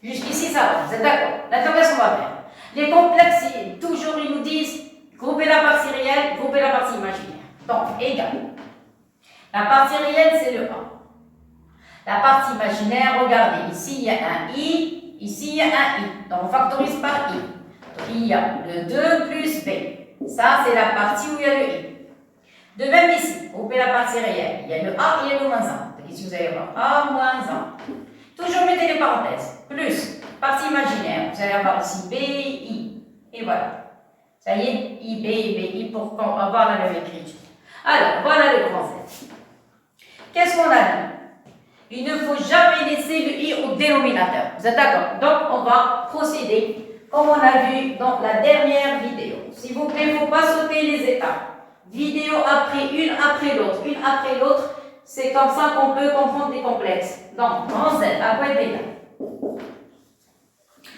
Jusqu'ici, ça va. Vous êtes d'accord? Maintenant, qu'est-ce qu'on va faire? Les complexes, toujours, ils nous disent grouper la partie réelle, grouper la partie imaginaire. Donc, égal. La partie réelle, c'est le A. La partie imaginaire, regardez. Ici, il y a un I. Ici, il y a un I. Donc, on factorise par I. Donc, il y a le 2 plus B. Ça, c'est la partie où il y a le I. De même ici, groupez la partie réelle. Il y a le A et il y a le moins 1. Donc ici, vous allez avoir A moins 1. Toujours mettez les parenthèses. Plus, partie imaginaire. Vous allez avoir ici B, I. Et voilà. Ça y est, I, B, I pour avoir la même écriture. Alors, voilà le grand Z. Qu'est-ce qu'on a dit? Il ne faut jamais laisser le I au dénominateur. Vous êtes d'accord? Donc, on va procéder comme on a vu dans la dernière vidéo. S'il vous plaît, il ne faut pas sauter les étapes. Vidéo une après l'autre, c'est comme ça qu'on peut comprendre des complexes. Donc, grand Z, à quoi est égal?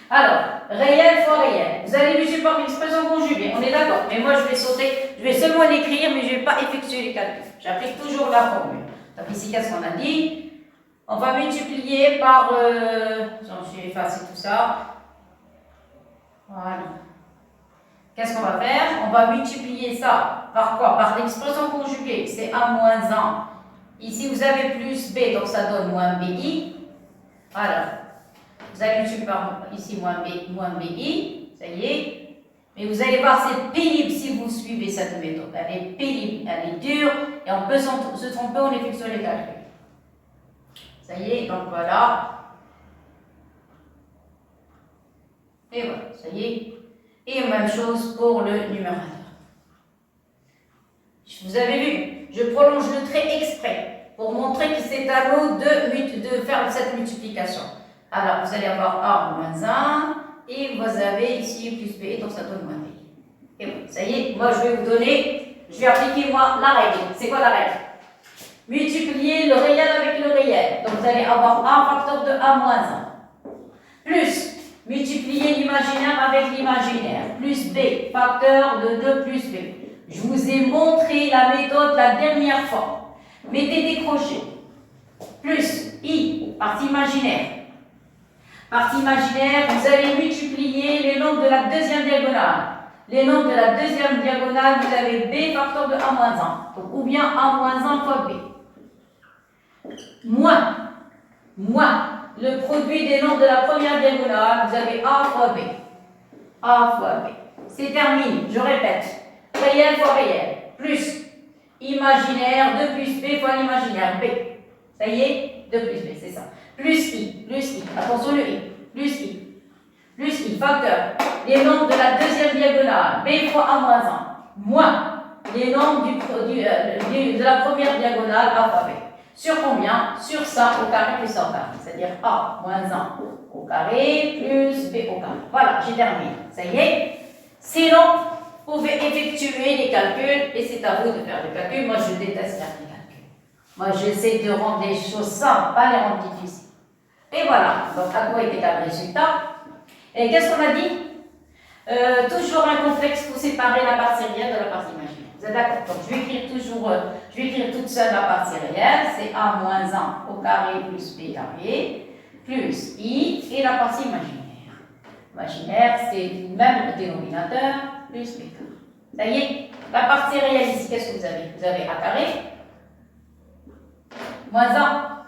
Alors, réel fois réel. Vous allez multiplier par une expression conjuguée, on est d'accord. Mais moi, je vais sauter, je vais seulement l'écrire, mais je ne vais pas effectuer les calculs. J'applique toujours la formule. Donc ici, qu'est-ce qu'on a dit? On va multiplier par... je vais effacer tout ça. Voilà. Qu'est-ce qu'on va faire? On va multiplier ça par quoi? Par l'expression conjuguée, c'est A moins 1. Ici, vous avez plus B, donc ça donne moins BI. Voilà. Vous allez multiplier par ici moins BI, ça y est. Mais vous allez voir, c'est pénible si vous suivez cette méthode. Elle est pénible, elle est dure, et on peut se tromper en effectuant les calculs. Ça y est, donc voilà. Et voilà, ça y est. Et même chose pour le numérateur. Vous avez vu, je prolonge le trait exprès pour montrer que c'est à nous de faire cette multiplication. Alors, vous allez avoir A moins 1 et vous avez ici plus B, donc ça donne moins B. Et bon, ça y est, moi je vais vous donner, je vais appliquer moi la règle. C'est quoi la règle? Multiplier le réel avec le réel. Donc vous allez avoir A facteur de A moins 1. Plus multiplier l'imaginaire avec l'imaginaire. Plus B, facteur de 2 plus B. Je vous ai montré la méthode la dernière fois. Mettez des crochets. Plus I, partie imaginaire. Partie imaginaire, vous allez multiplier les nombres de la deuxième diagonale. Les nombres de la deuxième diagonale, vous avez B facteur de A moins 1. Donc, ou bien A moins 1 fois B. Moins le produit des nombres de la première diagonale, vous avez A fois B. A fois B. C'est terminé, je répète. Réel fois réel. Plus imaginaire, 2 plus B fois l'imaginaire, B. Ça y est, 2 plus B, c'est ça. Plus I. Attention le I. Plus I, facteur. Les nombres de la deuxième diagonale, B fois A moins 1. Moins les nombres de la première diagonale, A fois B. Sur combien? Sur ça au carré plus A au carré. C'est-à-dire A moins 1 au carré plus B au carré. Voilà, j'ai terminé. Ça y est. Sinon, vous pouvez effectuer les calculs et c'est à vous de faire les calculs. Moi, je déteste faire les calculs. Moi, j'essaie de rendre les choses simples, pas les rendre difficiles. Et voilà. Donc, à quoi est égal le résultat? Et qu'est-ce qu'on a dit? Toujours un complexe pour séparer la partie réelle de la partie imaginaire. Vous êtes d'accord? Donc, je vais écrire toute seule la partie réelle. C'est A moins 1 au carré plus B carré plus I et la partie imaginaire. Imaginaire, c'est le même dénominateur plus B carré. Ça y est, la partie réelle ici, qu'est-ce que vous avez? Vous avez A carré moins 1.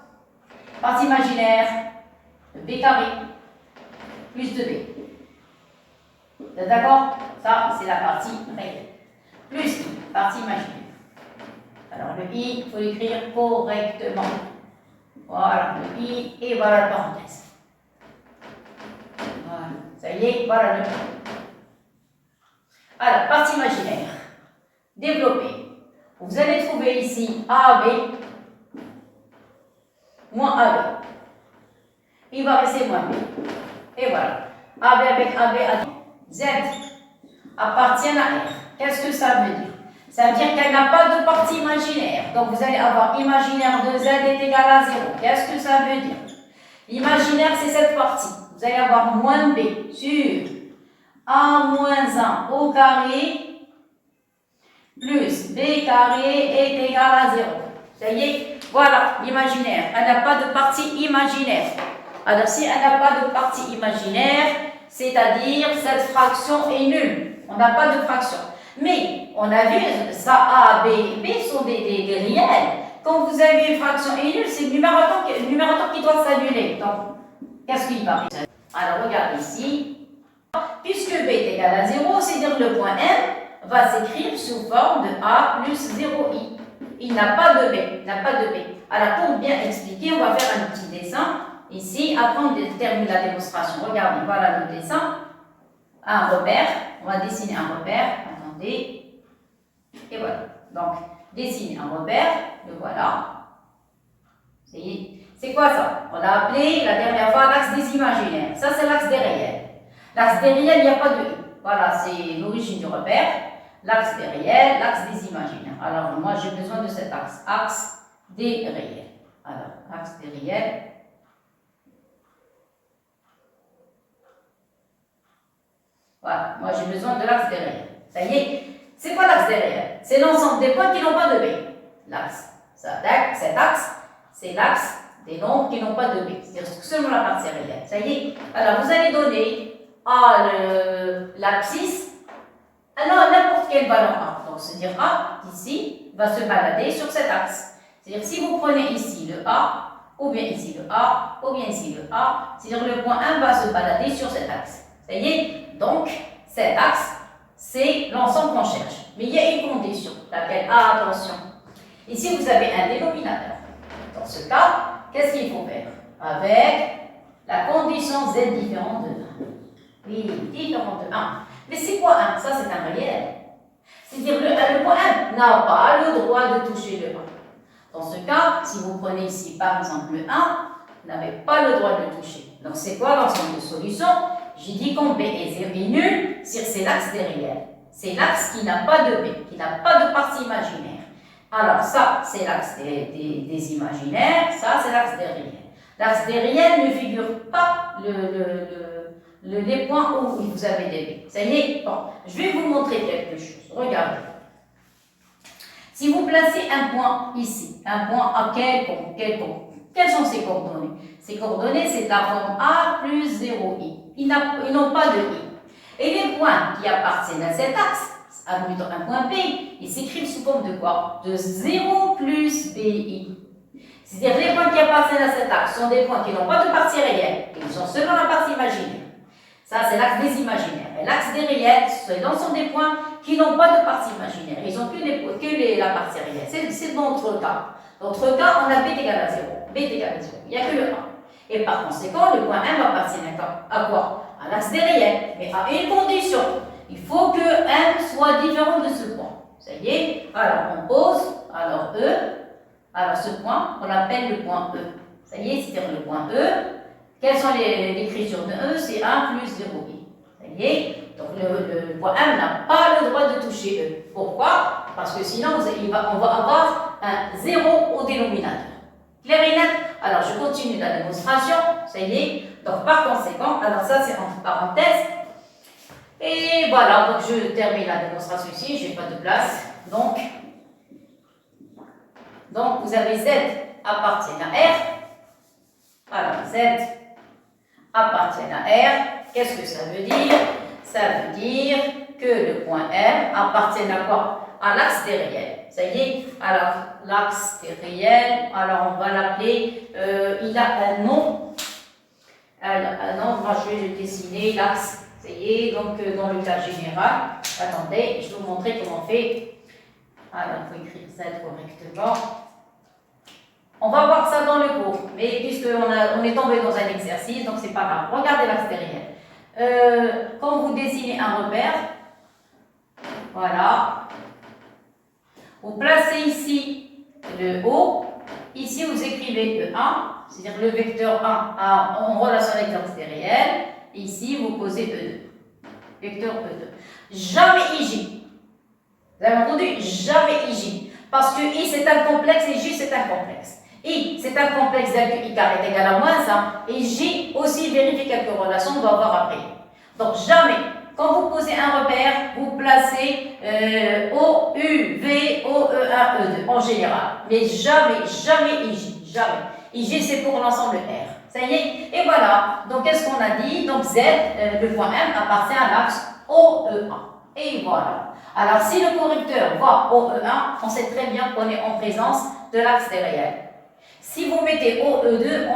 Partie imaginaire, de B carré plus de B. Vous êtes d'accord? Ça, c'est la partie réelle. Plus I, partie imaginaire. Alors, le I, il faut l'écrire correctement. Voilà, le I, et voilà la parenthèse. Voilà, ça y est, voilà le I. Alors, partie imaginaire. Développer. Vous allez trouver ici AB moins AB. Il va rester moins B. Et voilà. AB avec AB, Z appartiennent à R. Qu'est-ce que ça veut dire? Ça veut dire qu'elle n'a pas de partie imaginaire. Donc, vous allez avoir imaginaire de Z est égal à 0. Qu'est-ce que ça veut dire? L'imaginaire, c'est cette partie. Vous allez avoir moins B sur A moins 1 au carré plus B carré est égal à 0. Ça y est? Voilà, l'imaginaire. Elle n'a pas de partie imaginaire. Alors, si elle n'a pas de partie imaginaire, c'est-à-dire cette fraction est nulle. On n'a pas de fraction. Mais, on a vu, ça A, B, B sont des réels. Quand vous avez une fraction est nulle, c'est le numérateur qui doit s'annuler. Donc, qu'est-ce qu'il va? Alors, regardez ici. Puisque B est égal à 0, c'est-à-dire le point M va s'écrire sous forme de A plus 0i. Il n'a pas de B. Il n'a pas de B. Alors, pour bien expliquer, on va faire un petit dessin. Ici, après on termine la démonstration. Regardez, voilà le dessin. Un repère. On va dessiner un repère. Attendez. Et voilà. Donc, dessiner un repère. Le voilà. C'est quoi ça? On l'a appelé la dernière fois l'axe des imaginaires. Ça, c'est l'axe des réels. L'axe des réels, il n'y a pas de I. Voilà, c'est l'origine du repère. L'axe des réels, l'axe des imaginaires. Alors, moi, j'ai besoin de cet axe. Axe des réels. Alors, axe des réels. Voilà, moi j'ai besoin de l'axe des réels. Ça y est, c'est quoi l'axe des réels? C'est l'ensemble des points qui n'ont pas de B. L'axe, cet axe, c'est l'axe des nombres qui n'ont pas de B. C'est-à-dire seulement la partie réelle. Ça y est. Alors vous allez donner à l'abscisse, alors n'importe quelle valeur A. Donc c'est-à-dire A, ici, va se balader sur cet axe. C'est-à-dire si vous prenez ici le A, ou bien ici le A, ou bien ici le A, c'est-à-dire le point 1 va se balader sur cet axe. Ça y est. Donc, cet axe, c'est l'ensemble qu'on cherche. Mais il y a une condition, laquelle, attention, ici vous avez un dénominateur. Dans ce cas, qu'est-ce qu'il faut faire? Avec la condition Z différente de 1. Oui, différente de 1. Mais c'est quoi 1? Ça, c'est un réel. C'est-à-dire le point 1 n'a pas le droit de toucher le 1. Dans ce cas, si vous prenez ici, par exemple, le 1, vous n'avez pas le droit de le toucher. Donc, c'est quoi l'ensemble de solutions? J'ai dit qu'on B est nul, c'est l'axe des réels. C'est l'axe qui n'a pas de B, qui n'a pas de partie imaginaire. Alors ça, c'est l'axe des imaginaires, ça, c'est l'axe des réels. L'axe des réels ne figure pas les points où vous avez des B. Ça y est, bon, je vais vous montrer quelque chose. Regardez. Si vous placez un point ici, un point à quelconque, quelles sont ses coordonnées? Ces coordonnées, c'est la forme A plus 0i. Ils n'ont pas de i. Et les points qui appartiennent à cet axe, admettons un point B, ils s'écrivent sous forme de quoi? De 0 plus bi. C'est-à-dire les points qui appartiennent à cet axe sont des points qui n'ont pas de partie réelle, ils ont seulement la partie imaginaire. Ça, c'est l'axe des imaginaires. Et l'axe des réels, c'est l'ensemble des points qui n'ont pas de partie imaginaire. Ils n'ont que la partie réelle. C'est notre cas. Dans notre cas, on a B égale à 0. B égale à 0. Il n'y a que le 1. Et par conséquent, le point M appartient à quoi? À l'axe des réels. Mais à une condition. Il faut que M soit différent de ce point. Ça y est. Alors, on pose. Alors, E Alors ce point, on l'appelle le point E. Ça y est, c'est-à-dire le point E. Quelles sont les écritures de E? C'est 1 plus 0i. Ça y est, donc le point M n'a pas le droit de toucher E. Pourquoi? Parce que sinon, on va avoir un 0 au dénominateur. Clair et net? Alors je continue la démonstration. Ça y est. Donc par conséquent, alors ça c'est entre parenthèses. Et voilà, donc je termine la démonstration ici, je n'ai pas de place. Donc vous avez Z appartient à R. Alors Z appartient à R. Qu'est-ce que ça veut dire? Ça veut dire que le point R appartient à quoi? À l'axe des réels. Ça y est, alors l'axe des réels, alors on va l'appeler, il a un nom. Alors, moi je vais dessiner l'axe. Ça y est, donc dans le cas général, attendez, je vais vous montrer comment on fait. Alors, il faut écrire Z correctement. On va voir ça dans le cours, mais puisqu'on est tombé dans un exercice, donc c'est pas grave. Regardez l'axe derrière. Quand vous dessinez un repère, voilà, vous placez ici le O, ici vous écrivez E1, c'est-à-dire le vecteur 1 en relation avec l'axe des réels. Ici, vous posez E2. Vecteur E2. Jamais IJ. Vous avez entendu? Jamais IJ. Parce que I, c'est un complexe et J, c'est un complexe. I, c'est un complexe que I carré est égal à moins 1. Et J, aussi, vérifie quelques relations, on va voir après. Donc, jamais. Quand vous posez un repère, vous placez O, U, V, O, E1, E2, en général. Mais jamais, jamais IJ. Jamais. IJ, c'est pour l'ensemble R. Ça y est, et voilà. Donc, qu'est-ce qu'on a dit? Donc, Z, le point M, appartient à l'axe OE1. Et voilà. Alors, si le correcteur voit OE1, on sait très bien qu'on est en présence de l'axe des réels. Si vous mettez OE2,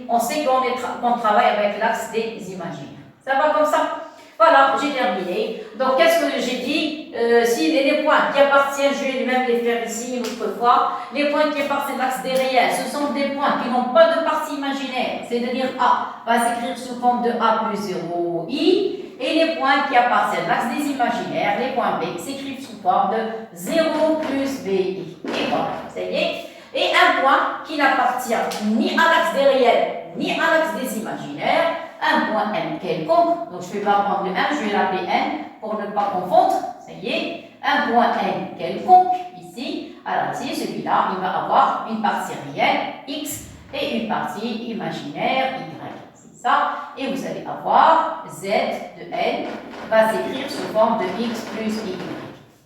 on sait qu'on travaille avec l'axe des imaginaires. Ça va comme ça? Voilà, j'ai terminé. Donc, qu'est-ce que j'ai dit? Si les points qui appartiennent, je vais même les faire ici une autre fois. Les points qui appartiennent à l'axe des réels, ce sont des points qui n'ont pas de partie imaginaire. C'est-à-dire A va s'écrire sous forme de A plus 0i. Et les points qui appartiennent à l'axe des imaginaires, les points B, s'écrivent sous forme de 0 plus BI. Et voilà, ça y est. Et un point qui n'appartient ni à l'axe des réels, ni à l'axe des imaginaires, un point M quelconque, donc je ne vais pas prendre le 1, je vais l'appeler N pour ne pas confondre, ça y est, un point N quelconque, ici, alors ici, celui-là, il va avoir une partie réelle, X, et une partie imaginaire, Y, c'est ça, et vous allez avoir Z de N, va s'écrire sous forme de X plus Y,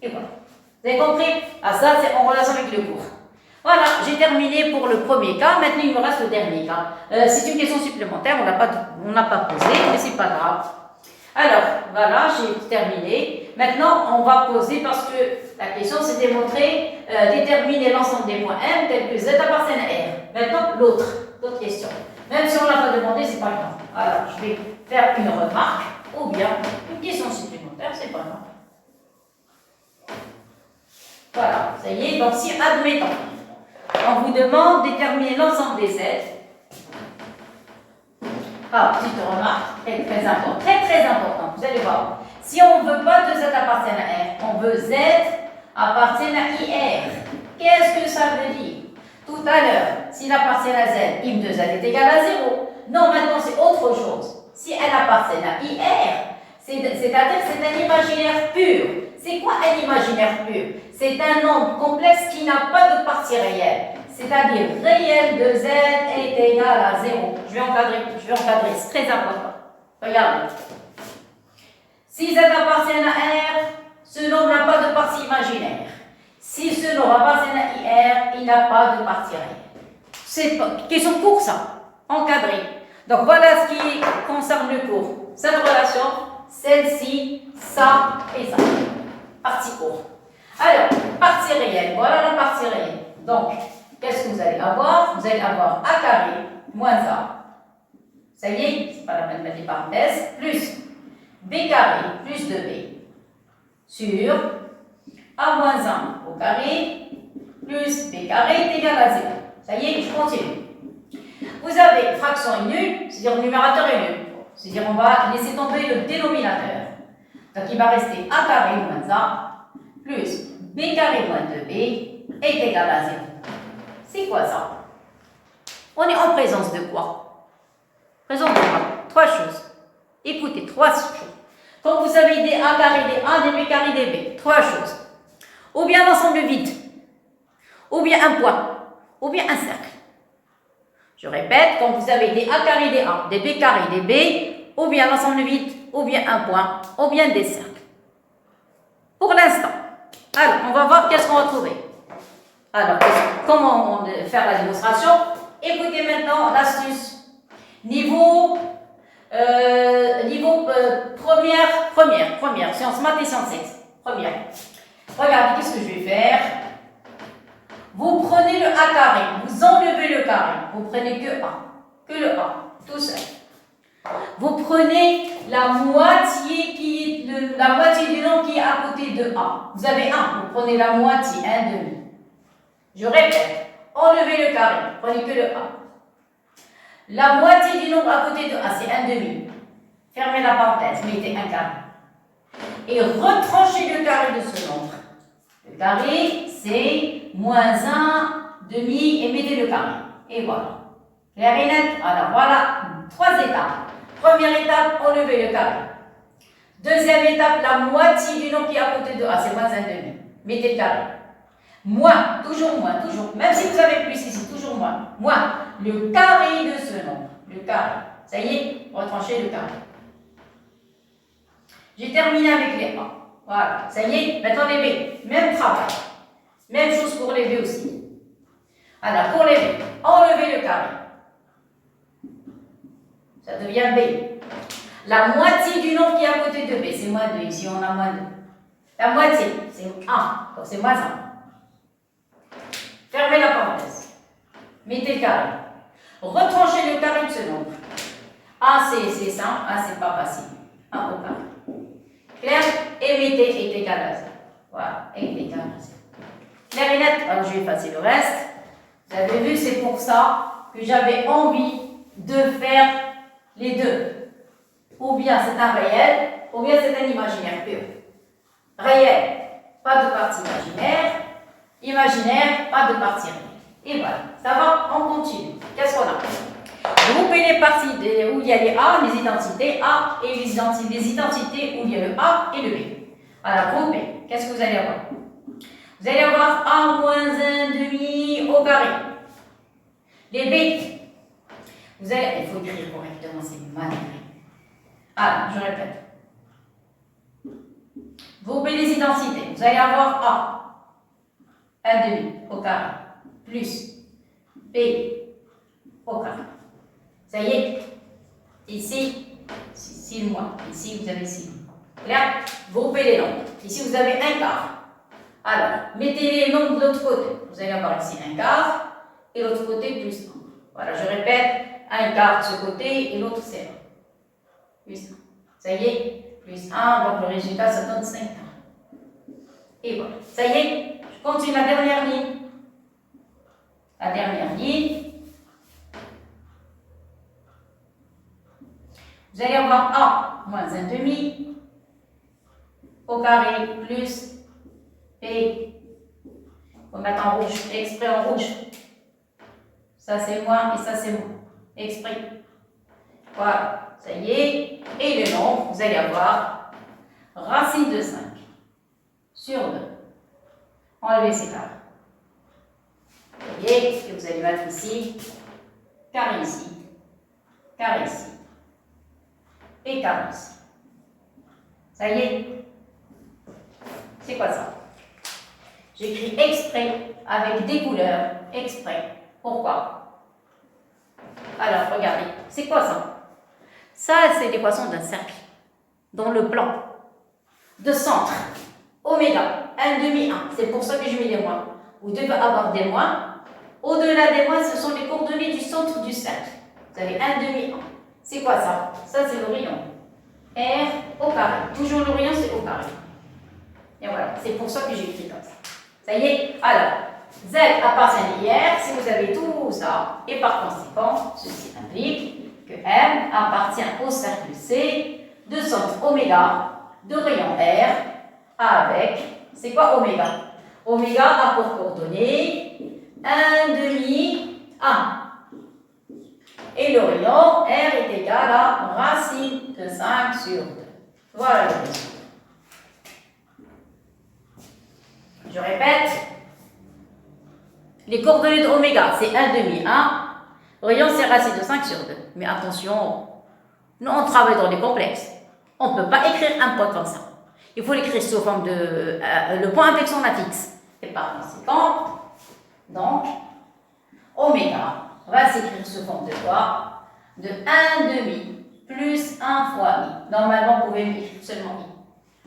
et voilà. Vous avez compris? Ah, ça, c'est en relation avec le cours. Voilà, j'ai terminé pour le premier cas. Maintenant, il me reste le dernier cas. C'est une question supplémentaire, on n'a pas posé, mais c'est pas grave. Alors, voilà, j'ai terminé. Maintenant, on va poser, parce que la question, c'est démontrer, déterminer l'ensemble des points M tels que Z appartiennent à R. Maintenant, l'autre question. Même si on ne l'a pas demandé, c'est pas grave. Alors, je vais faire une remarque, ou bien une question supplémentaire, c'est pas grave. Voilà, ça y est. Donc, si, admettons, on vous demande de déterminer l'ensemble des Z. Ah, petite remarque, très important, très important, vous allez voir. Si on ne veut pas que Z appartienne à R, on veut Z appartienne à IR. Qu'est-ce que ça veut dire? Tout à l'heure, s'il appartient à Z, IM de Z est égal à 0. Non, maintenant c'est autre chose. Si elle appartient à IR, c'est-à-dire que c'est un imaginaire pur. C'est quoi un imaginaire pur? C'est un nombre complexe qui n'a pas de partie réelle. C'est-à-dire réel de Z est égal à 0. Je vais encadrer, c'est très important. Regardez. Si Z appartient à R, ce nombre n'a pas de partie imaginaire. Si ce nombre appartient à IR, il n'a pas de partie réelle. C'est une question pour ça, encadré. Donc voilà ce qui concerne le cours. Cette relation, celle-ci, ça et ça. Partie court. Alors, partie réelle, voilà la partie réelle. Donc, qu'est-ce que vous allez avoir? Vous allez avoir A carré moins A. Ça y est, c'est pas la peine de mettre des parenthèses. Plus B carré plus 2B sur A moins 1 au carré plus B carré est égal à 0. Ça y est, je continue. Vous avez fraction est nulle, c'est-à-dire le numérateur est nul. C'est-à-dire on va laisser tomber le dénominateur. Donc il va rester A carré moins A plus B carré moins 2B est égal à 0. C'est quoi ça? On est en présence de quoi? Présence de quoi? Trois choses. Écoutez, trois choses. Quand vous avez des A carré, des A, des B carré, des B, trois choses. Ou bien l'ensemble vide, ou bien un point, ou bien un cercle. Je répète, quand vous avez des A carré, des A, des B carré, des B, ou bien l'ensemble vide, ou bien un point, ou bien des cercles. Pour l'instant. Alors, on va voir qu'est-ce qu'on va trouver. Alors, comment faire la démonstration? Écoutez maintenant l'astuce. Niveau première, sciences maths et sciences X. Première. Regardez, qu'est-ce que je vais faire? Vous prenez le A carré, vous enlevez le carré, vous prenez que le A, tout seul. Vous prenez la moitié du nombre qui est à côté de A. Vous avez 1, vous prenez la moitié, 1 demi. Je répète, enlevez le carré, prenez que le A. La moitié du nombre à côté de A, c'est 1 demi. Fermez la parenthèse, mettez un carré. Et retranchez le carré de ce nombre. Le carré, c'est moins 1 demi et mettez le carré. Et voilà. Clair et net? Alors voilà, 3 étapes. Première étape, enlevez le carré. Deuxième étape, la moitié du nombre qui est à côté de A, c'est moins 1 demi. Mettez le carré. Moins, toujours. Même si vous avez plus ici, toujours moins. Moins, le carré de ce nombre. Le carré. Ça y est, retranchez le carré. J'ai terminé avec les A. Voilà, ça y est, maintenant les B. Même travail. Même chose pour les B aussi. Alors, pour les B, enlevez le carré. Ça devient B. La moitié du nombre qui est à côté de B, c'est moins 2. Ici, on a moins 2. La moitié, c'est 1. Donc, c'est moins 1. Fermez la parenthèse. Mettez le carré. Retranchez le carré de ce nombre. A, c'est ça. A, c'est pas facile. 1 au carré. Clair? Et mettez est égal à 0. Voilà, est égal à 0. Clair et net? Alors, je vais effacer le reste. Vous avez vu, c'est pour ça que j'avais envie de faire les deux. Ou bien c'est un réel, ou bien c'est un imaginaire pur. Réel, pas de partie imaginaire. Imaginaire, pas de partie réelle. Et voilà, ça va, on continue. Qu'est-ce qu'on a? Groupez les parties où il y a les A, les identités A, et les identités où il y a le A et le B. Alors, groupez. Qu'est-ce que vous allez avoir? Vous allez avoir A moins 1 demi au carré. Les B. Il faut écrire correctement, c'est mal écrit. Alors, je répète. Groupez les identités. Vous allez avoir A, 1 demi au carré, plus B au carré. Ça y est, ici, 6 mois. Ici, vous avez 6 mois. Clair? Groupez les nombres. Ici, vous avez un quart. Alors, mettez les nombres de l'autre côté. Vous allez avoir ici un quart et l'autre côté plus 1. Voilà, je répète, un quart de ce côté et l'autre c'est 1. Plus 1. Ça y est, plus 1, donc le résultat, ça donne 5 quarts. Et voilà. Ça y est, je continue la dernière ligne. La dernière ligne. Vous allez avoir A moins 1 demi au carré plus B. Il faut mettre en rouge, exprès en rouge. Ça c'est moins et ça c'est moins. Exprès. Voilà, ça y est. Et le nombre, vous allez avoir racine de 5 sur 2. Enlevez ces carrés. Vous voyez, et vous allez mettre ici, carré ici, carré ici. Et carré ici. Ça y est? C'est quoi ça? J'écris exprès avec des couleurs, exprès. Pourquoi? Alors, regardez, c'est quoi ça? Ça, c'est l'équation d'un cercle. Dans le plan de centre, oméga, 1 demi 1. C'est pour ça que je mets des moins. Vous devez avoir des moins. Au-delà des moins, ce sont les coordonnées du centre du cercle. Vous avez 1 demi 1. C'est quoi ça? Ça, c'est le rayon. R au carré. Toujours le rayon, c'est au carré. Et voilà, c'est pour ça que j'ai écrit comme ça. Ça y est? Alors, Z appartient à l'IR si vous avez tout ça. Et par conséquent, ceci implique que M appartient au cercle C de centre oméga de rayon R avec, c'est quoi oméga? Oméga a pour coordonnées 1 demi A. Et le rayon R est égal à racine de 5 sur 2. Voilà le résultat. Je répète, les coordonnées de oméga, c'est 1 demi A. Le rayon, c'est racine de 5 sur 2. Mais attention, nous, on travaille dans les complexes. On ne peut pas écrire un point comme ça. Il faut l'écrire sous forme de... le point avec son affixe. Et par conséquent, donc, oméga va s'écrire sous forme de quoi? De 1 demi plus 1 fois i. Normalement, vous pouvez écrire seulement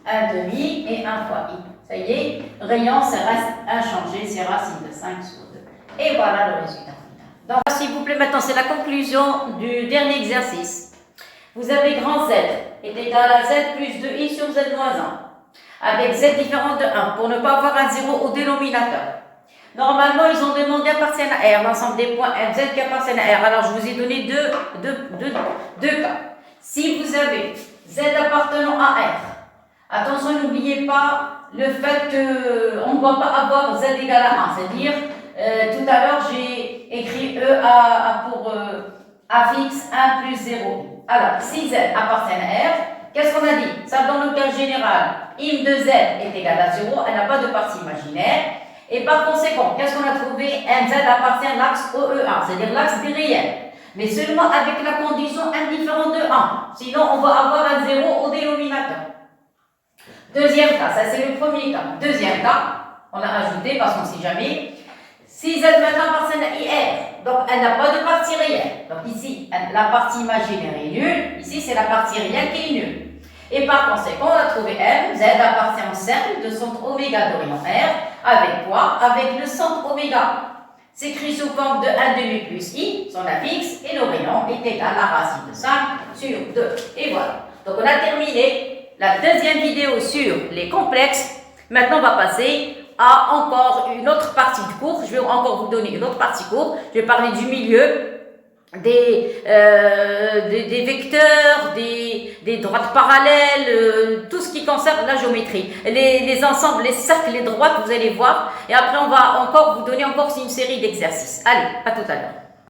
i. 1 demi et 1 fois i. Ça y est, rayon, ça reste inchangé, c'est racine de 5 sur 2. Et voilà le résultat final. Donc, s'il vous plaît, maintenant, c'est la conclusion du dernier exercice. Vous avez grand Z est égal à Z plus 2i sur Z moins 1, avec Z différent de 1, pour ne pas avoir un 0 au dénominateur. Normalement, ils ont demandé appartiennent à R, l'ensemble des points Z qui appartiennent à R. Alors, je vous ai donné deux cas. Si vous avez Z appartenant à R, attention, n'oubliez pas le fait qu'on ne doit pas avoir Z égale à 1. C'est-à-dire, tout à l'heure, j'ai écrit E pour affixe 1 plus 0. Alors, si Z appartient à R, qu'est-ce qu'on a dit? Ça, dans le cas général, im de Z est égal à 0, elle n'a pas de partie imaginaire. Et par conséquent, qu'est-ce qu'on a trouvé? MZ appartient à l'axe OE1, c'est-à-dire l'axe des réels. Mais seulement avec la condition indifférente de 1. Sinon, on va avoir un 0 au dénominateur. Deuxième cas, ça c'est le premier cas. Deuxième cas, on l'a ajouté parce qu'on ne sait jamais. Si Z maintenant appartient à IR, donc elle n'a pas de partie réelle. Donc ici, la partie imaginaire est nulle. Ici, c'est la partie réelle qui est nulle. Et par conséquent, on a trouvé M. Z appartient au cercle de centre oméga de rayon R. Avec quoi? Avec le centre oméga. C'est écrit sous forme de 1 demi plus I, son affixe, et le rayon est égal à racine de 5 sur 2. Et voilà. Donc on a terminé la deuxième vidéo sur les complexes. Maintenant, on va passer à encore une autre partie du cours. Je vais encore vous donner une autre partie du cours. Je vais parler du milieu, des vecteurs, des droites parallèles, tout ce qui concerne la géométrie. Les ensembles, les cercles, les droites, vous allez voir. Et après, on va encore vous donner encore une série d'exercices. Allez, à tout à l'heure.